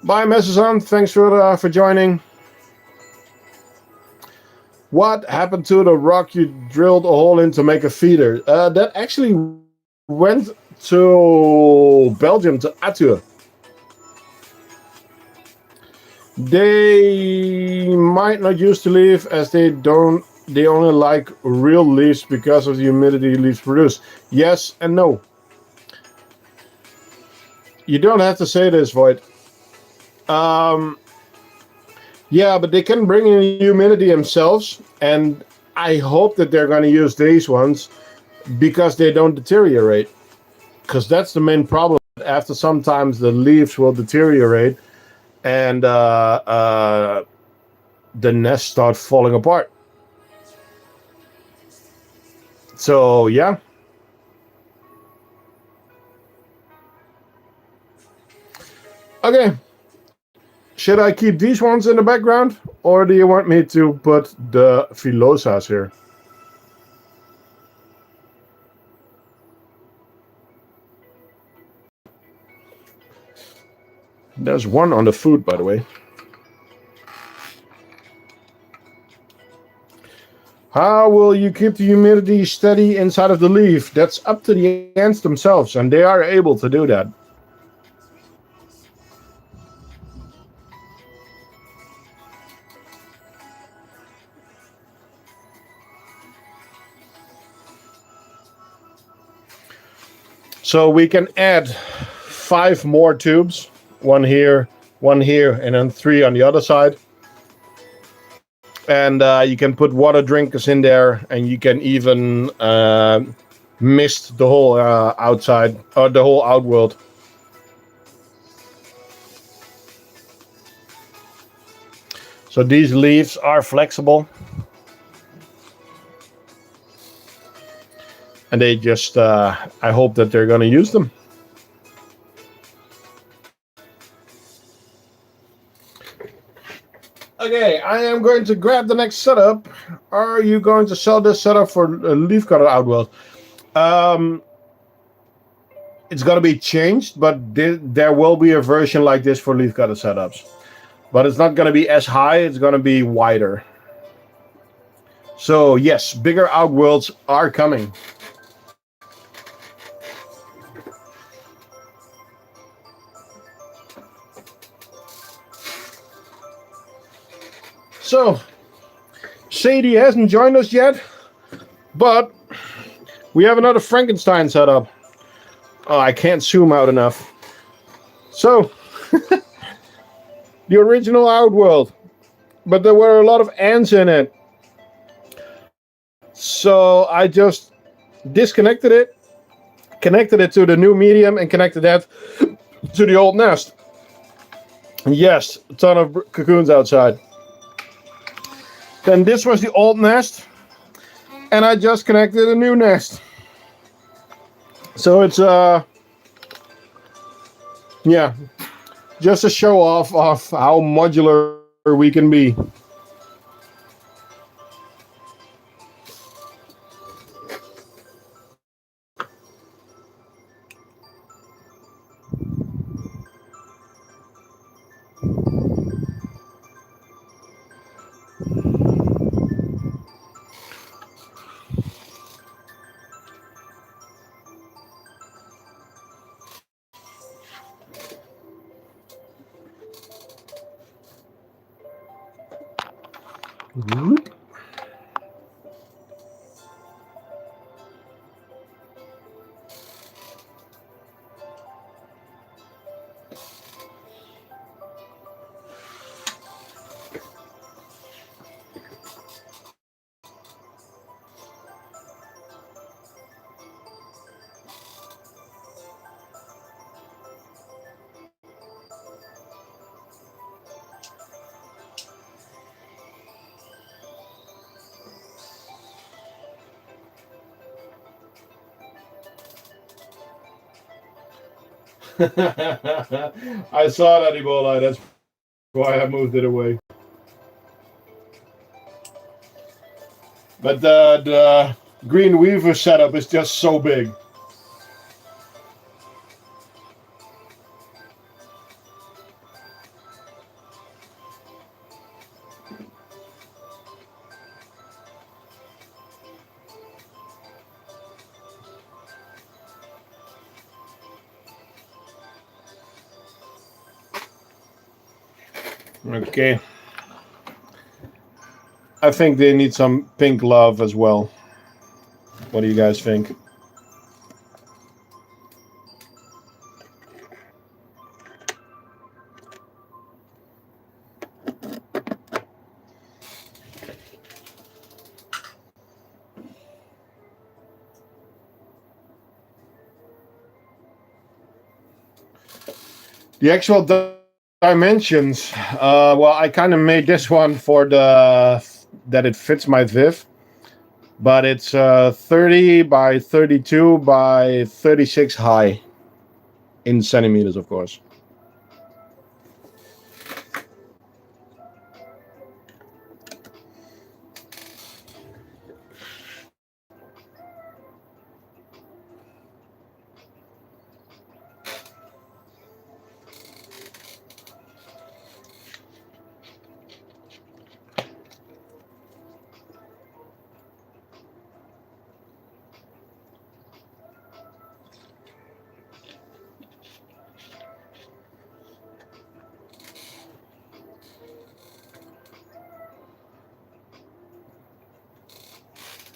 Bye, Messeson. Thanks for joining. What happened to the rock you drilled a hole in to make a feeder? That actually went to Belgium, to Atur. They might not use the leaf, as they only like real leaves because of the humidity leaves produce. Yes and no. You don't have to say this, Void. Yeah, but they can bring in humidity themselves, and I hope that they're going to use these ones because they don't deteriorate. Because that's the main problem. After sometimes the leaves will deteriorate, and the nests start falling apart. So yeah. Okay. Should I keep these ones in the background, or do you want me to put the Philosas here? There's one on the food, by the way. How will you keep the humidity steady inside of the leaf? That's up to the ants themselves, and they are able to do that. So we can add 5 more tubes, one here, and then 3 on the other side. And you can put water drinkers in there, and you can even mist the whole outside, or the whole outworld. So these leaves are flexible, and they just, I hope that they're going to use them. Okay, I am going to grab the next setup. Are you going to sell this setup for a leafcutter outworld? It's going to be changed, but there will be a version like this for leafcutter setups. But it's not going to be as high, it's going to be wider. So yes, bigger outworlds are coming. So, Sadie hasn't joined us yet, but we have another Frankenstein setup. Oh, I can't zoom out enough. So, the original outworld, but there were a lot of ants in it. So I just disconnected it, connected it to the new medium, and connected that to the old nest. Yes, a ton of cocoons outside. Then this was the old nest, and I just connected a new nest. So it's yeah, just a show off of how modular we can be. I saw that Ebola. That's why I moved it away. But the Green Weaver setup is just so big. Okay. I think they need some pink love as well. What do you guys think? The actual dimensions. Well, I kind of made this one for the that it fits my Viv, but it's 30 by 32 by 36 high in centimeters, of course.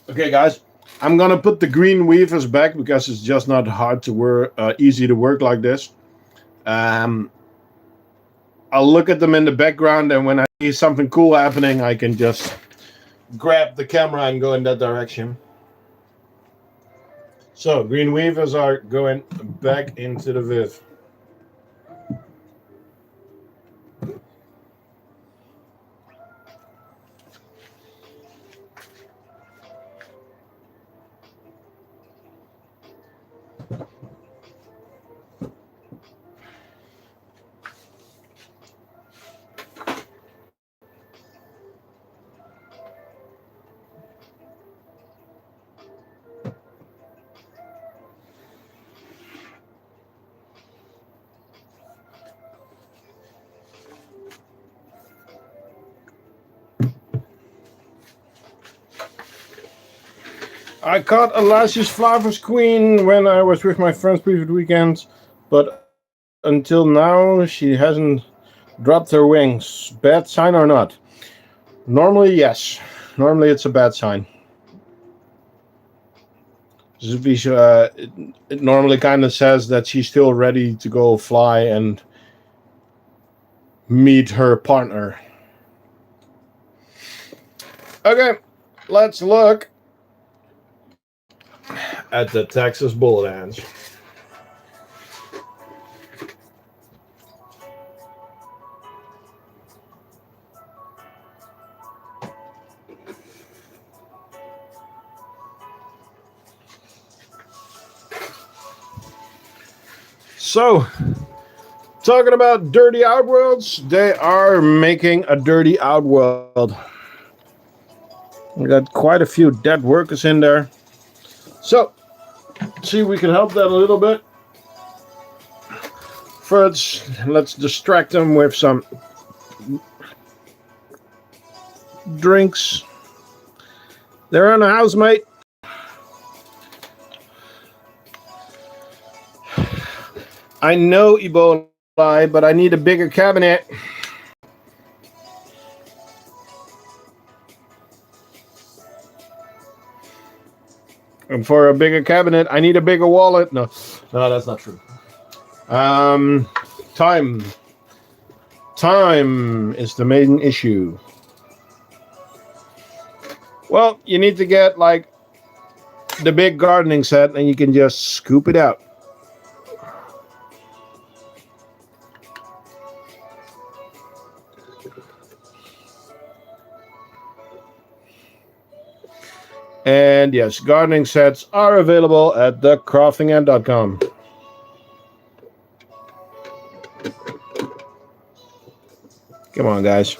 Okay, guys, I'm gonna put the green weavers back because it's just not hard to work, easy to work like this. I'll look at them in the background, and when I see something cool happening, I can just grab the camera and go in that direction. So, green weavers are going back into the Viv. I caught a Lashes Flavors Queen when I was with my friends previous weekend, but until now she hasn't dropped her wings. Bad sign or not? Normally, yes. Normally, it's a bad sign. It normally kind of says that she's still ready to go fly and meet her partner. Okay, let's look at the Texas bullet ants. So, talking about dirty outworlds, they are making a dirty outworld. We got quite a few dead workers in there. So, see if we can help that a little bit. First, let's distract them with some drinks. They're in the house, mate. I know Ebola, but I need a bigger cabinet. And for a bigger cabinet, I need a bigger wallet. No, that's not true. Time. Time is the main issue. Well, you need to get like the big gardening set and you can just scoop it out. And yes, gardening sets are available at thecraftingant.com. Come on, guys.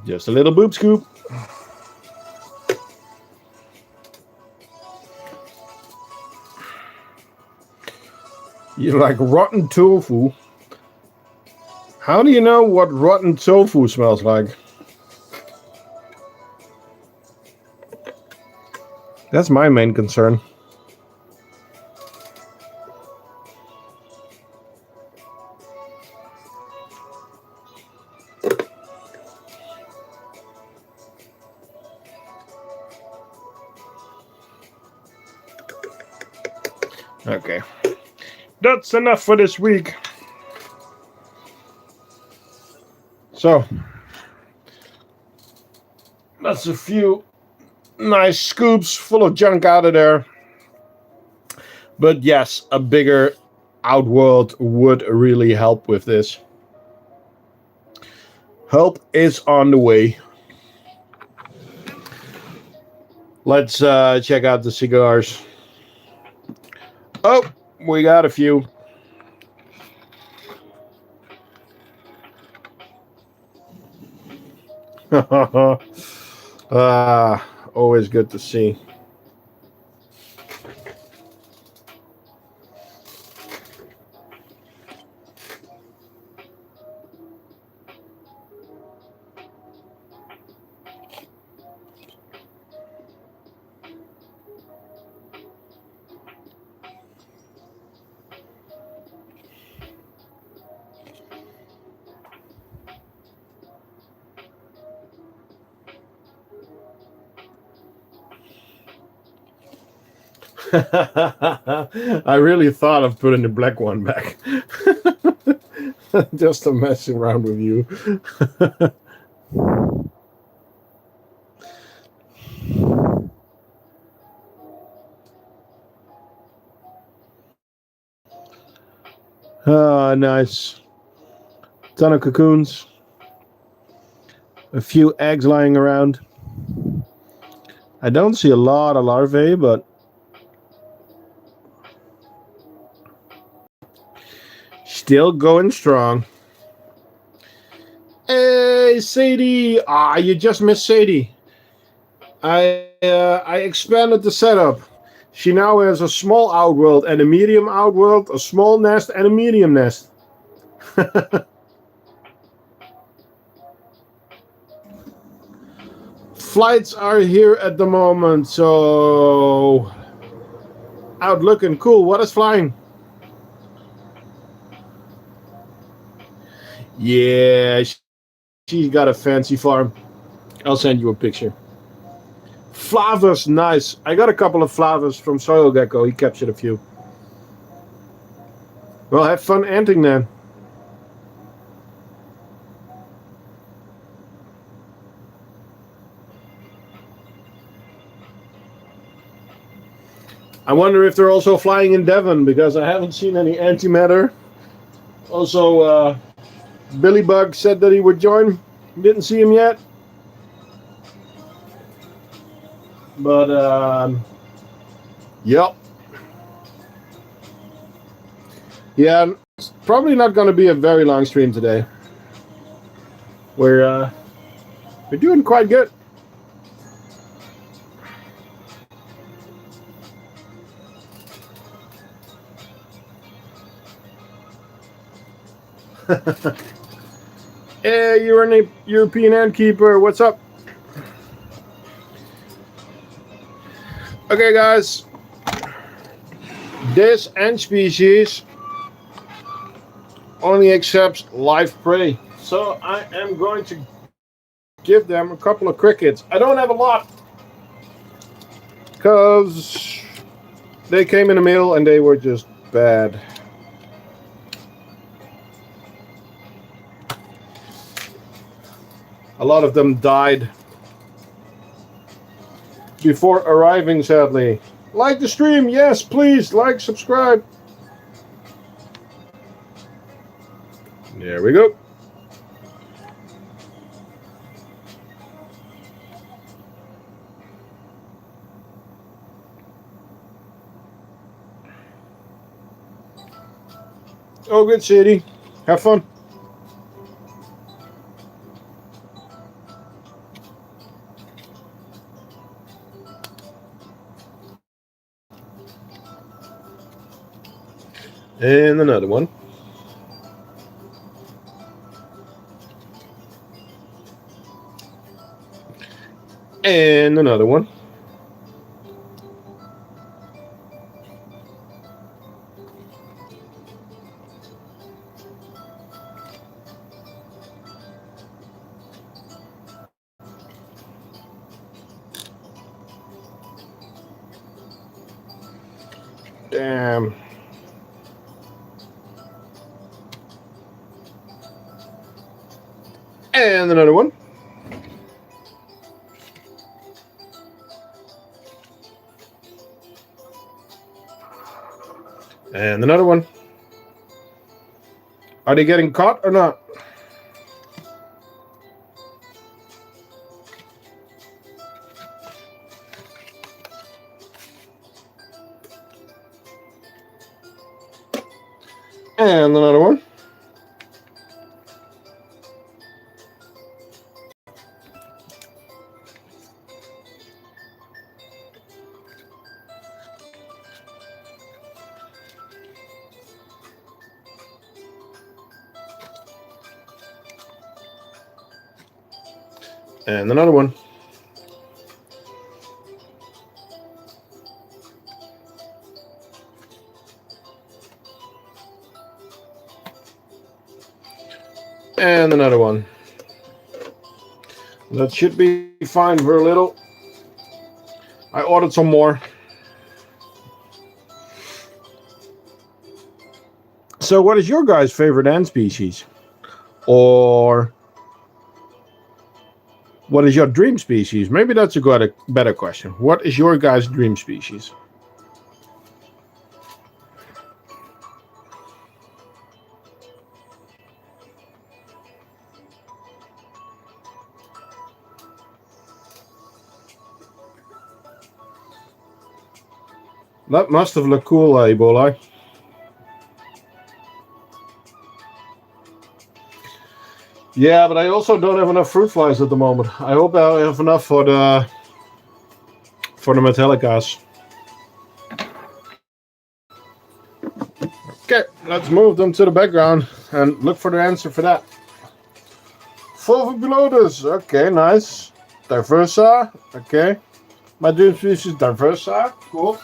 Just a little boob scoop. You like rotten tofu? How do you know what rotten tofu smells like? That's my main concern. Okay. That's enough for this week. So, that's a few nice scoops full of junk out of there. But yes, a bigger outworld would really help with this. Help is on the way. Let's check out the cigars. Oh, we got a few. Always good to see. I really thought of putting the black one back. Just to mess around with you. Nice. Ton of cocoons. A few eggs lying around. I don't see a lot of larvae, but still going strong. Hey, Sadie! You just missed Sadie. I expanded the setup. She now has a small outworld and a medium outworld, a small nest and a medium nest. Flights are here at the moment, so out looking cool. What is flying? Yeah, she's got a fancy farm. I'll send you a picture. Flavors, nice. I got a couple of flavors from Soil Gecko. He captured a few. Well, have fun anting then. I wonder if they're also flying in Devon, because I haven't seen any antimatter. Also, Billy Bug said that he would join. Didn't see him yet. But, yep. Yeah, it's probably not going to be a very long stream today. We're doing quite good. Hey, you're an European ant keeper. What's up? Okay, guys. This ant species only accepts live prey. So I am going to give them a couple of crickets. I don't have a lot, because they came in the mail and they were just bad. A lot of them died before arriving, sadly. Like the stream, yes, please. Like, subscribe. There we go. Oh, good city. Have fun. And another one. And another one. Damn. And another one. And another one. Are they getting caught or not? And another one. And another one. And another one. That should be fine for a little. I ordered some more. So what is your guys' favorite ant species? Or what is your dream species? Maybe that's a better question. What is your guys' dream species? That must have looked cool, Ebola. Yeah, but I also don't have enough fruit flies at the moment. I hope I have enough for the Metallicas. Okay, let's move them to the background and look for the answer for that. Fulvoglotus, okay, nice. Diversa, okay. My dream species is Diversa, cool.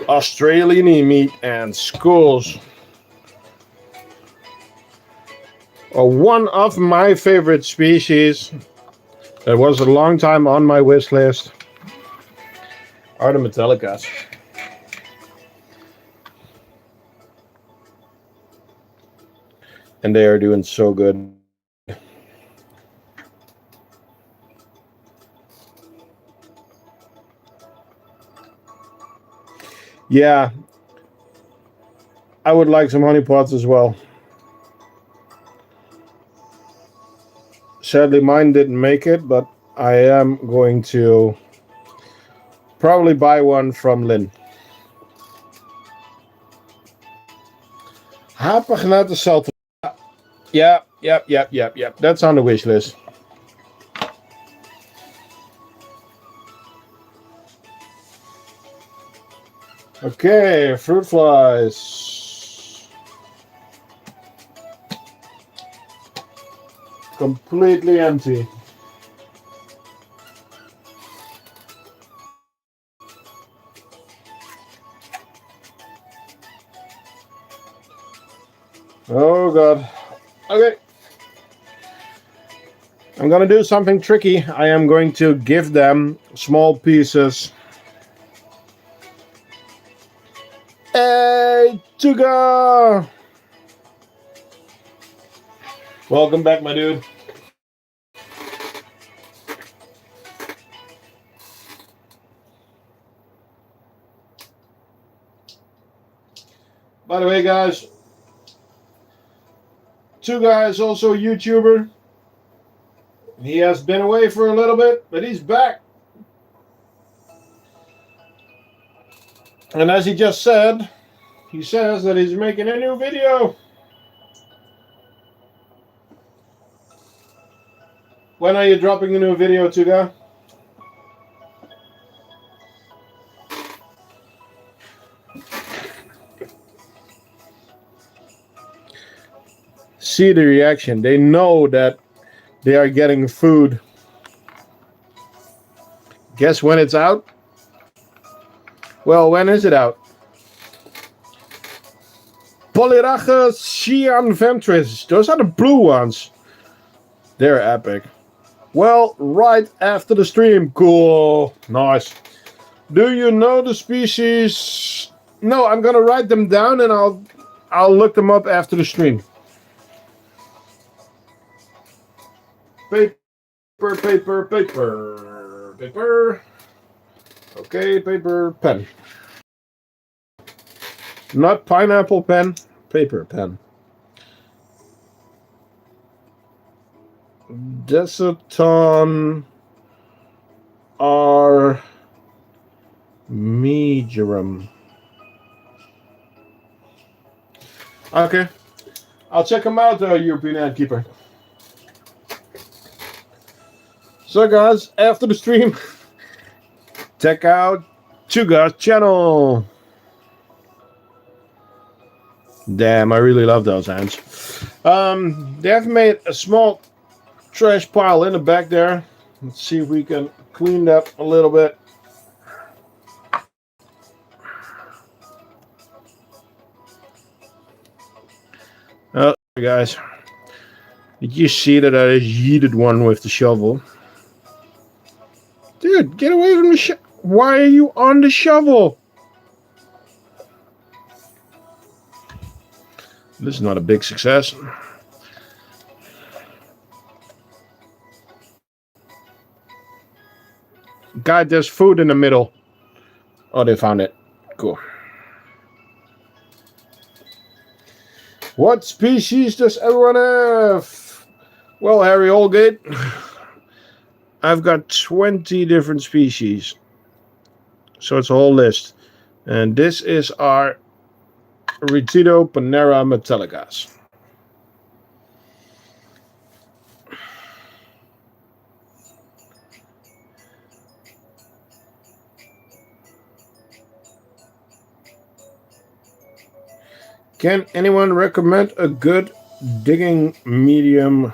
Australian meat and skulls are one of my favorite species. That was a long time on my wish list. Are the Metallicas. And they are doing so good. Yeah, I would like some honeypots as well. Sadly, mine didn't make it, but I am going to probably buy one from Lynn. Hapagnata salt. Yeah. That's on the wish list. Okay, fruit flies. Completely empty. Oh God. Okay. I'm gonna do something tricky. I am going to give them small pieces Hey, Tuga! Welcome back, my dude. By the way, guys, Tuga is also a YouTuber. He has been away for a little bit, but he's back. And as he just said, he says that he's making a new video. When are you dropping a new video, Tuga? See the reaction. They know that they are getting food. Guess when it's out? Well, when is it out? Polyracha Cyan Ventris. Those are the blue ones. They're epic. Well, right after the stream. Cool. Nice. Do you know the species? No, I'm gonna write them down and I'll look them up after the stream. Paper, paper, paper, paper. Okay, paper, pen. Not pineapple pen, paper pen. Deciton R. Medium. Okay. I'll check them out, European Adkeeper. So, guys, after the stream, check out Tuga's channel. Damn, I really love those ants. They have made a small trash pile in the back there. Let's see if we can clean that a little bit. Oh, guys, did you see that I yeeted one with the shovel? Dude, get away from the shovel. Why are you on the shovel? This is not a big success. God, there's food in the middle. Oh, they found it. Cool. What species does everyone have? Well, Harry Holgate, I've got 20 different species. So it's a whole list. And this is our Retido Panera Metallicas. Can anyone recommend a good digging medium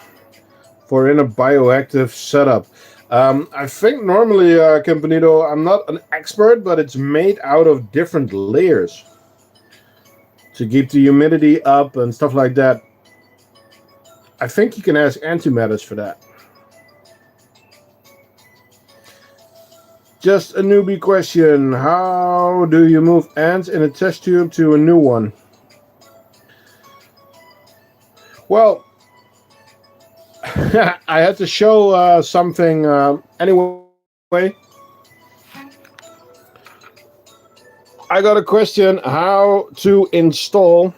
for in a bioactive setup? I think normally, Campanito, I'm not an expert, but it's made out of different layers to keep the humidity up and stuff like that. I think you can ask antimatters for that. Just a newbie question. How do you move ants in a test tube to a new one? Well, I had to show something anyway. I got a question how to install,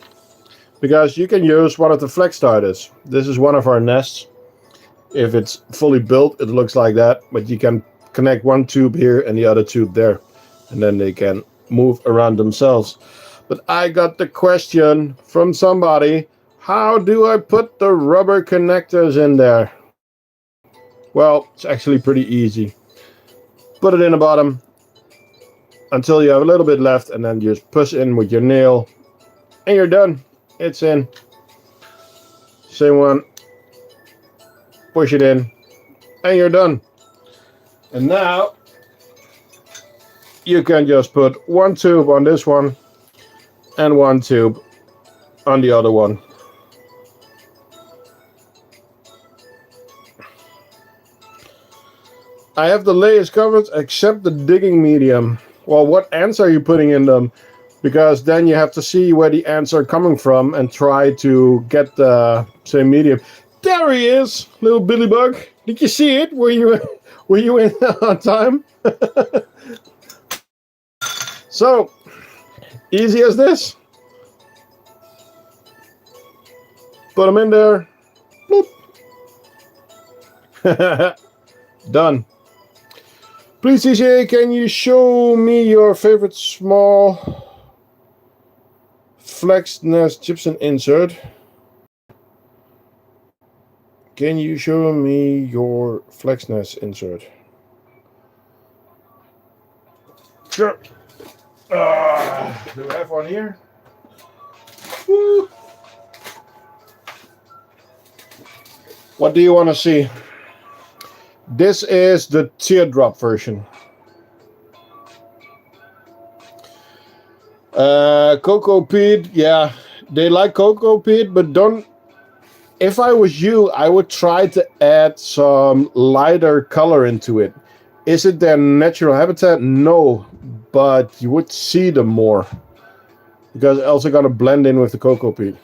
because you can use one of the flex starters. This is one of our nests. If it's fully built, it looks like that, but you can connect one tube here and the other tube there, and then they can move around themselves. But I got the question from somebody, how do I put the rubber connectors in there? Well, it's actually pretty easy. Put it in the bottom until you have a little bit left, and then just push in with your nail, and you're done. It's in. Same one. Push it in, and you're done. And now you can just put one tube on this one and one tube on the other one. I have the layers covered except the digging medium. Well, what ants are you putting in them? because then you have to see where the ants are coming from and try to get the same medium. There he is, little Billy Bug. Did you see it? Were you in on time? So easy as this. Put them in there. Done. Please, CJ, can you show me your favorite small flex nest gypsum insert? Can you show me your flex nest insert? Sure. Do I have one here? Woo. What do you want to see? This is the teardrop version. Cocoa peat, yeah, they like cocoa peat, but don't. If I was you, I would try to add some lighter color into it. Is it their natural habitat? No, but you would see them more because it's also gonna blend in with the cocoa peat.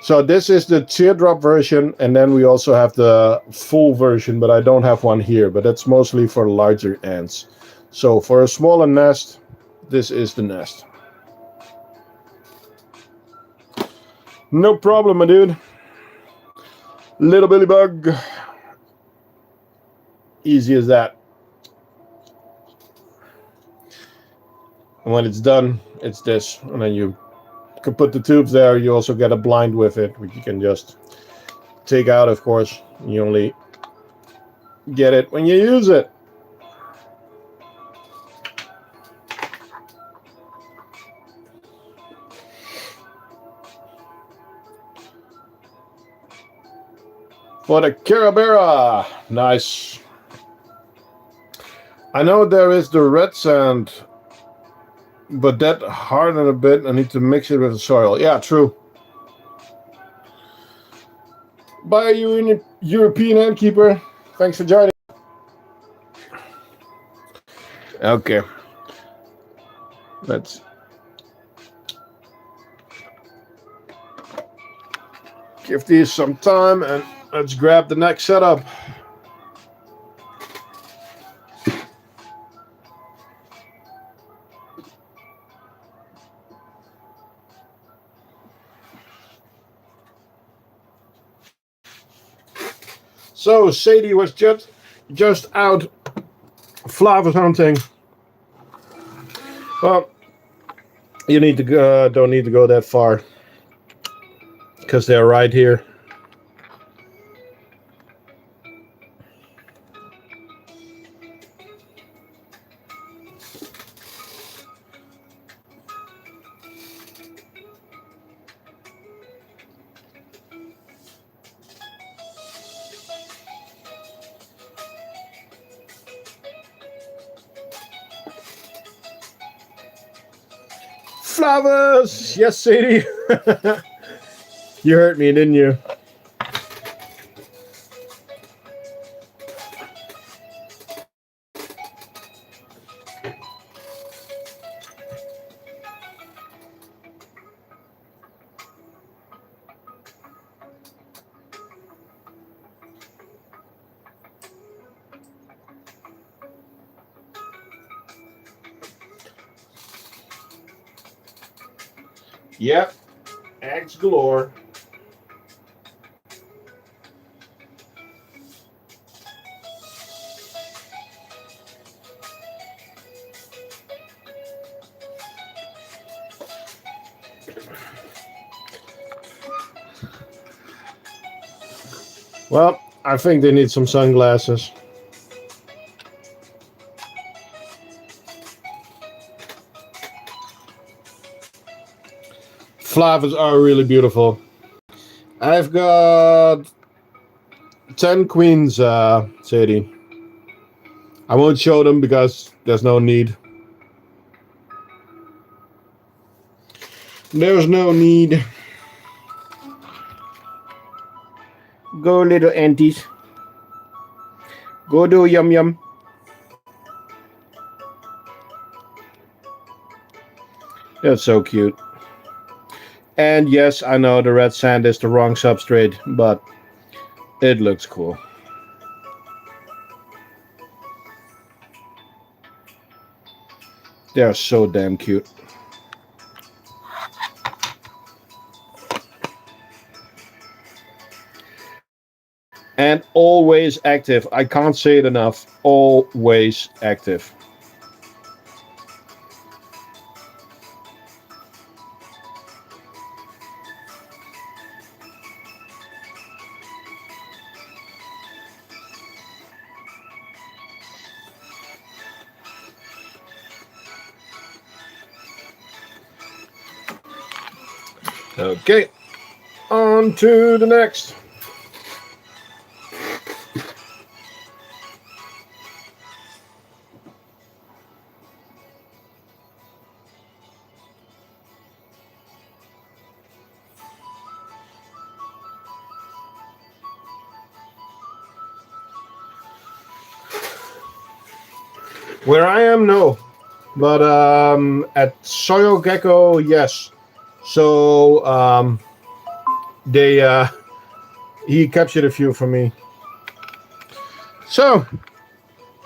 So this is the teardrop version, and then we also have the full version, but I don't have one here, but that's mostly for larger ants. So for a smaller nest, this is the nest. No problem, my dude. Little Billy Bug. Easy as that. And when it's done, it's this, and then you can put the tubes there. You also get a blind with it, which you can just take out, of course. You only get it when you use it. For the Carabera. Nice. I know there is the red sand, but that hardened a bit. I need to mix it with the soil. Yeah, true. Bye, you European ant keeper. Thanks for joining. Okay. Let's give these some time and let's grab the next setup. So Sadie was just out flavor hunting. Well, you need to go, don't need to go that far because they're right here. Flowers! Yes, Sadie. You heard me, didn't you? Yep. Eggs galore. Well, I think they need some sunglasses. Flowers are really beautiful. I've got 10 queens, Sadie. I won't show them because there's no need. There's no need. Go, little aunties. Go do yum yum. It's so cute. And yes, I know the red sand is the wrong substrate, but it looks cool. They're so damn cute. And always active. I can't say it enough. Always active. Okay, on to the next. Where I am, no. But at Soil Gecko, yes. So he captured a few for me. So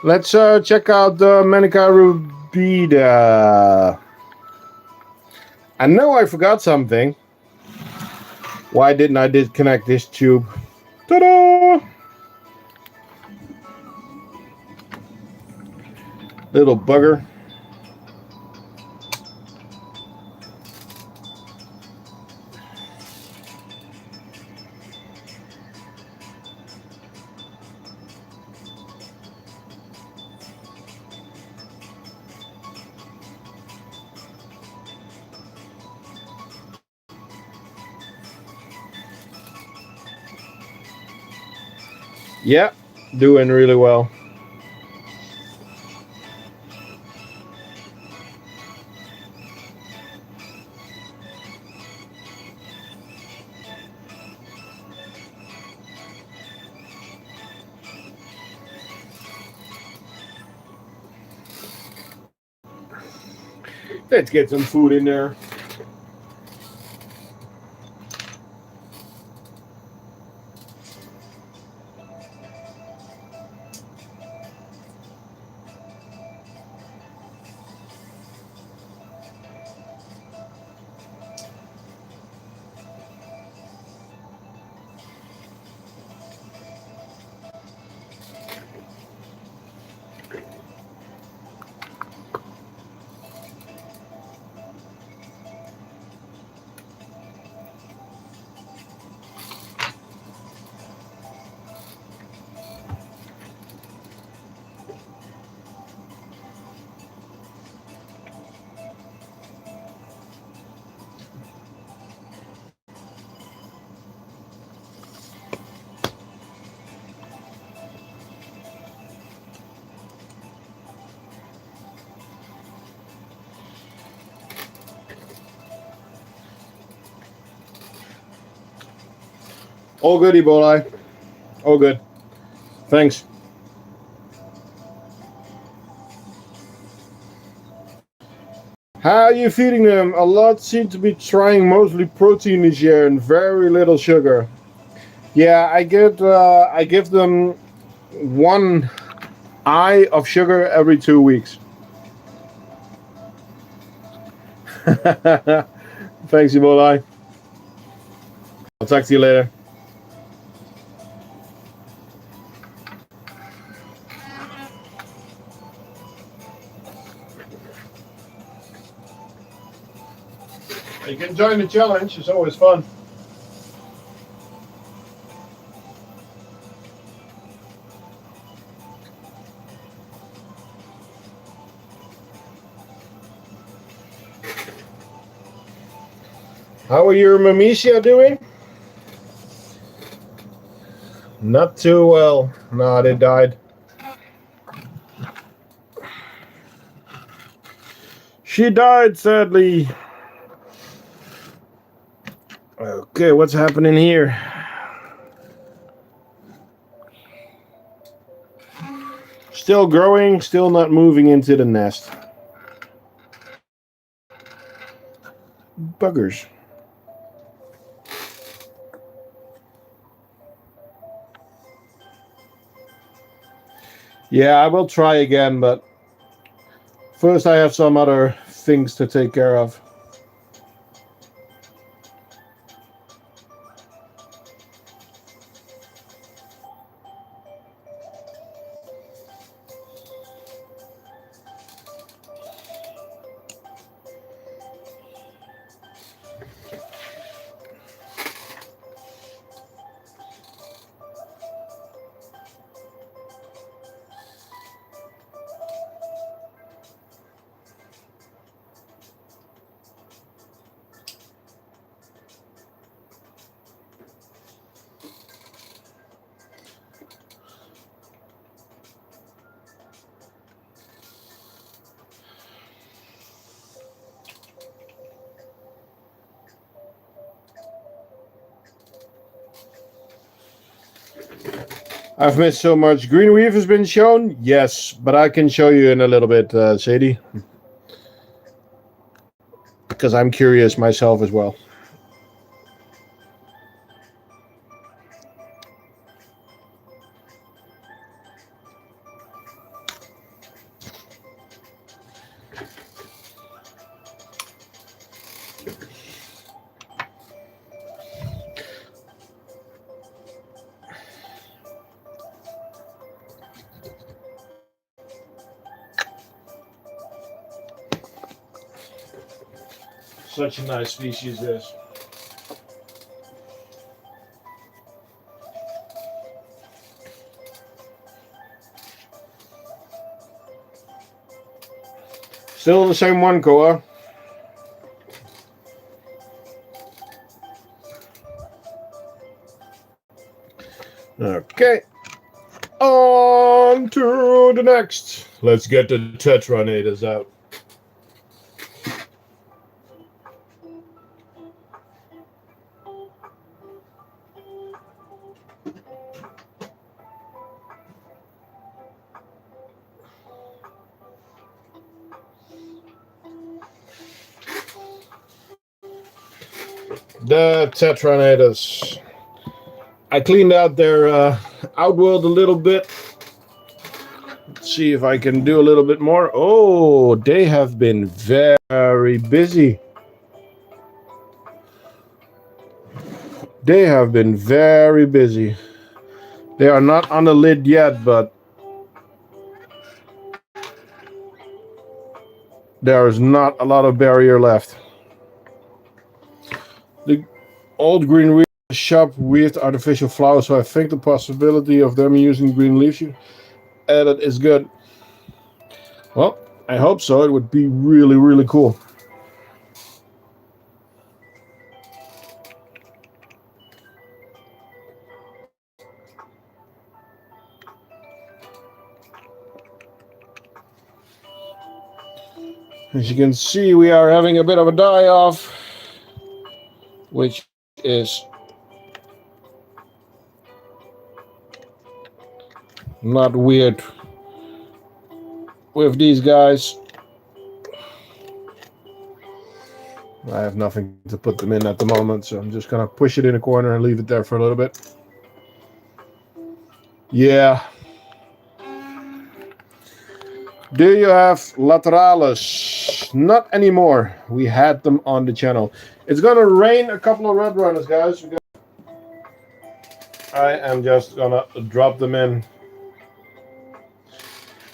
let's check out the Manica rubida. I know I forgot something. Why didn't I disconnect this tube? Ta-da! Little bugger. Yeah, doing really well. Let's get some food in there. All good, Ebola. All good. Thanks. How are you feeding them? A lot seem to be trying mostly protein this year and very little sugar. Yeah, I give them 1 eye of sugar every 2 weeks. Thanks, Ebola. I'll talk to you later. You can join the challenge. It's always fun. How are your Mamicia doing? Not too well. No, they died. She died, sadly. Okay, what's happening here? Still growing, still not moving into the nest. buggers. Yeah, I will try again, but first I have some other things to take care of. I've missed so much. Green Reef has been shown? Yes, but I can show you in a little bit, Sadie. Because I'm curious myself as well. Such a nice species, this. Still the same one, Koa. Okay. On to the next. Let's get the Tetranators out. The Tetranators. I cleaned out their outworld a little bit. Let's see if I can do a little bit more. Oh, they have been very busy. They have been very busy. They are not on the lid yet, but there is not a lot of barrier left. The old green reef shop with artificial flowers, so I think the possibility of them using green leaves added is good. Well, I hope so. It would be really, really cool. As you can see, we are having a bit of a die-off, which is not weird with these guys. I have nothing to put them in at the moment, so I'm just going to push it in a corner and leave it there for a little bit. Yeah. Do you have lateralis? Not anymore. We had them on the channel. It's going to rain a couple of red runners, guys. I am just going to drop them in.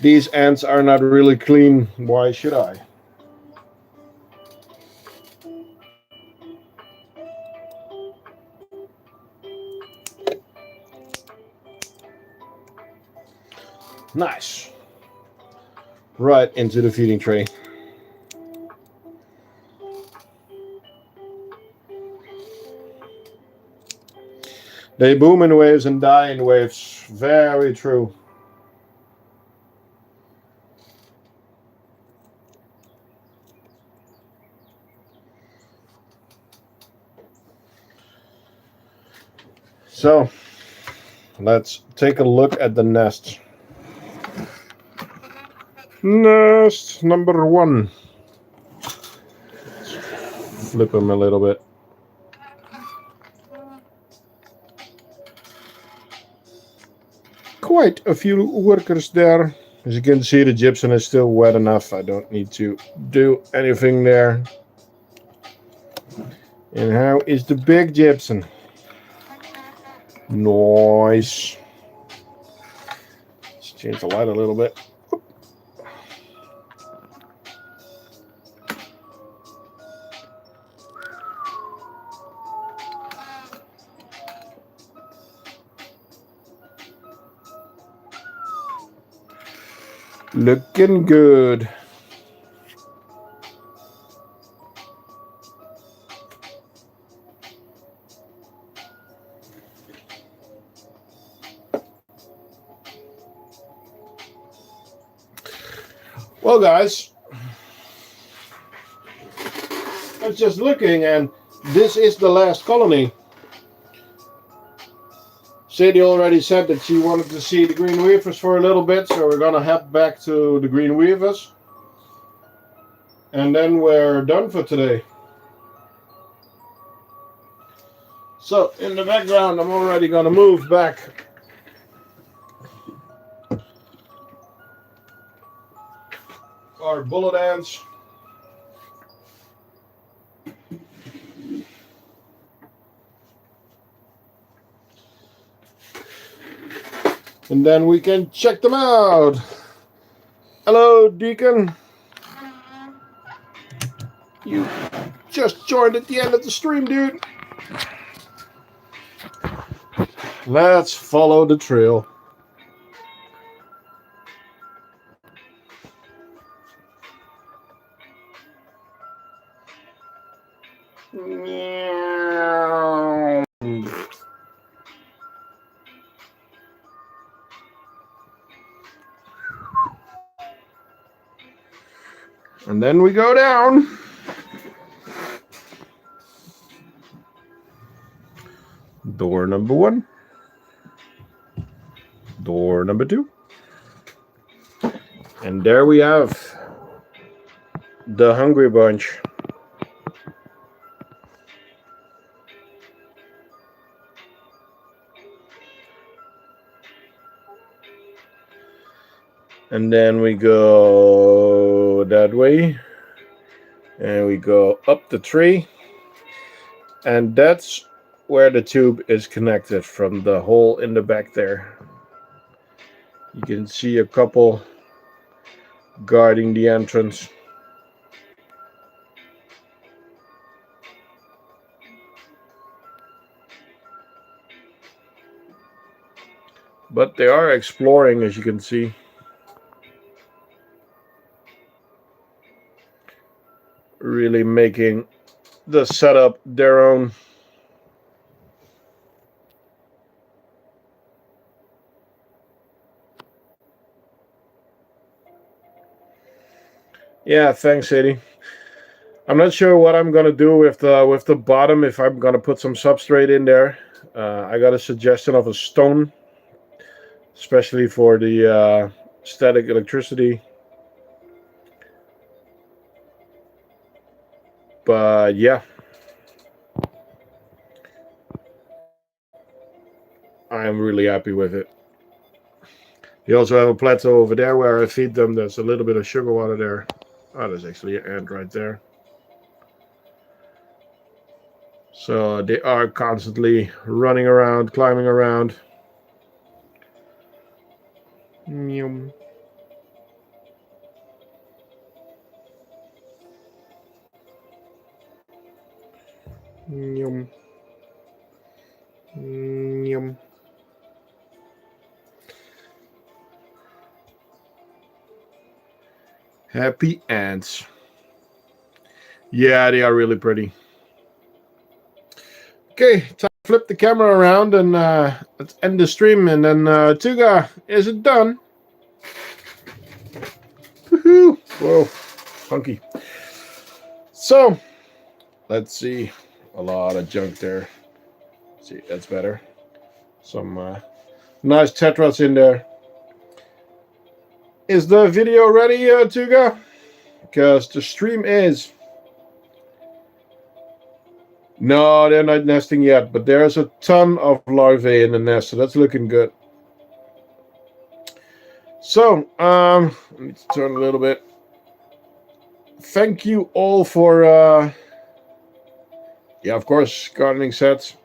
These ants are not really clean. Why should I? Nice. Right into the feeding tray. They boom in waves and die in waves. Very true. So, let's take a look at the nest. Nest number 1. flip them a little bit. Quite a few workers there. As you can see, the gypsum is still wet enough. I don't need to do anything there. And how is the big gypsum? Nice. Let's change the light a little bit. Looking good. Well, guys, I was just looking, and this is the last colony. Sadie already said that she wanted to see the green weavers for a little bit, so we're gonna head back to the green weavers, and then we're done for today. So in the background, I'm already gonna move back our bullet ants. And then we can check them out. Hello, Deacon. You just joined at the end of the stream, dude. Let's follow the trail. And then we go down. Door number 1. Door number 2. And there we have the hungry bunch. And then we go that way. And we go up the tree. And that's where the tube is connected from the hole in the back there. You can see a couple guarding the entrance. But they are exploring, as you can see. Really making the setup their own. Yeah, thanks, Sadie. I'm not sure what I'm gonna do with the bottom. If I'm gonna put some substrate in there. I got a suggestion of a stone, especially for the static electricity. But yeah, I'm really happy with it. You also have a plateau over there where I feed them. There's a little bit of sugar water there. Oh, there's actually an ant right there. So they are constantly running around, climbing around. Yum. Yum. Yum. Happy ants. Yeah, they are really pretty. Okay, time to flip the camera around and let's end the stream. And then Tuga, is it done? Woohoo! Whoa, funky. So, let's see. A lot of junk there. See, that's better. Some nice tetras in there. Is the video ready, Tuga? Because the stream is. No, they're not nesting yet, but there's a ton of larvae in the nest, so that's looking good. So, I need to turn a little bit. Thank you all for, yeah, of course, gardening sets.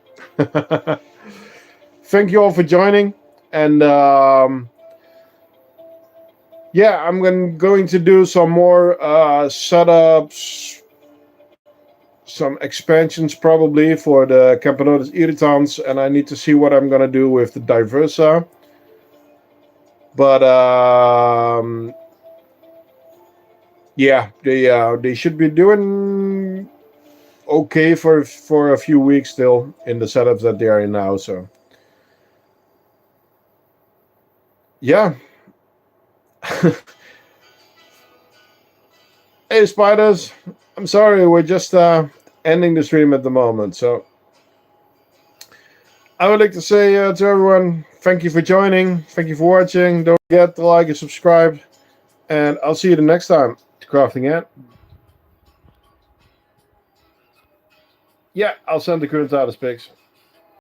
Thank you all for joining, and yeah, I'm going to do some more setups, some expansions probably for the Camponotus irritans, and I need to see what I'm gonna do with the Diversa. But yeah, they should be doing okay for a few weeks still in the setups that they are in now. So yeah. Hey spiders, I'm sorry, we're just ending the stream at the moment. So I would like to say to everyone, thank you for joining, thank you for watching. Don't forget to like and subscribe, and I'll see you the next time. Crafting Ant. Yeah, I'll send the current status pics.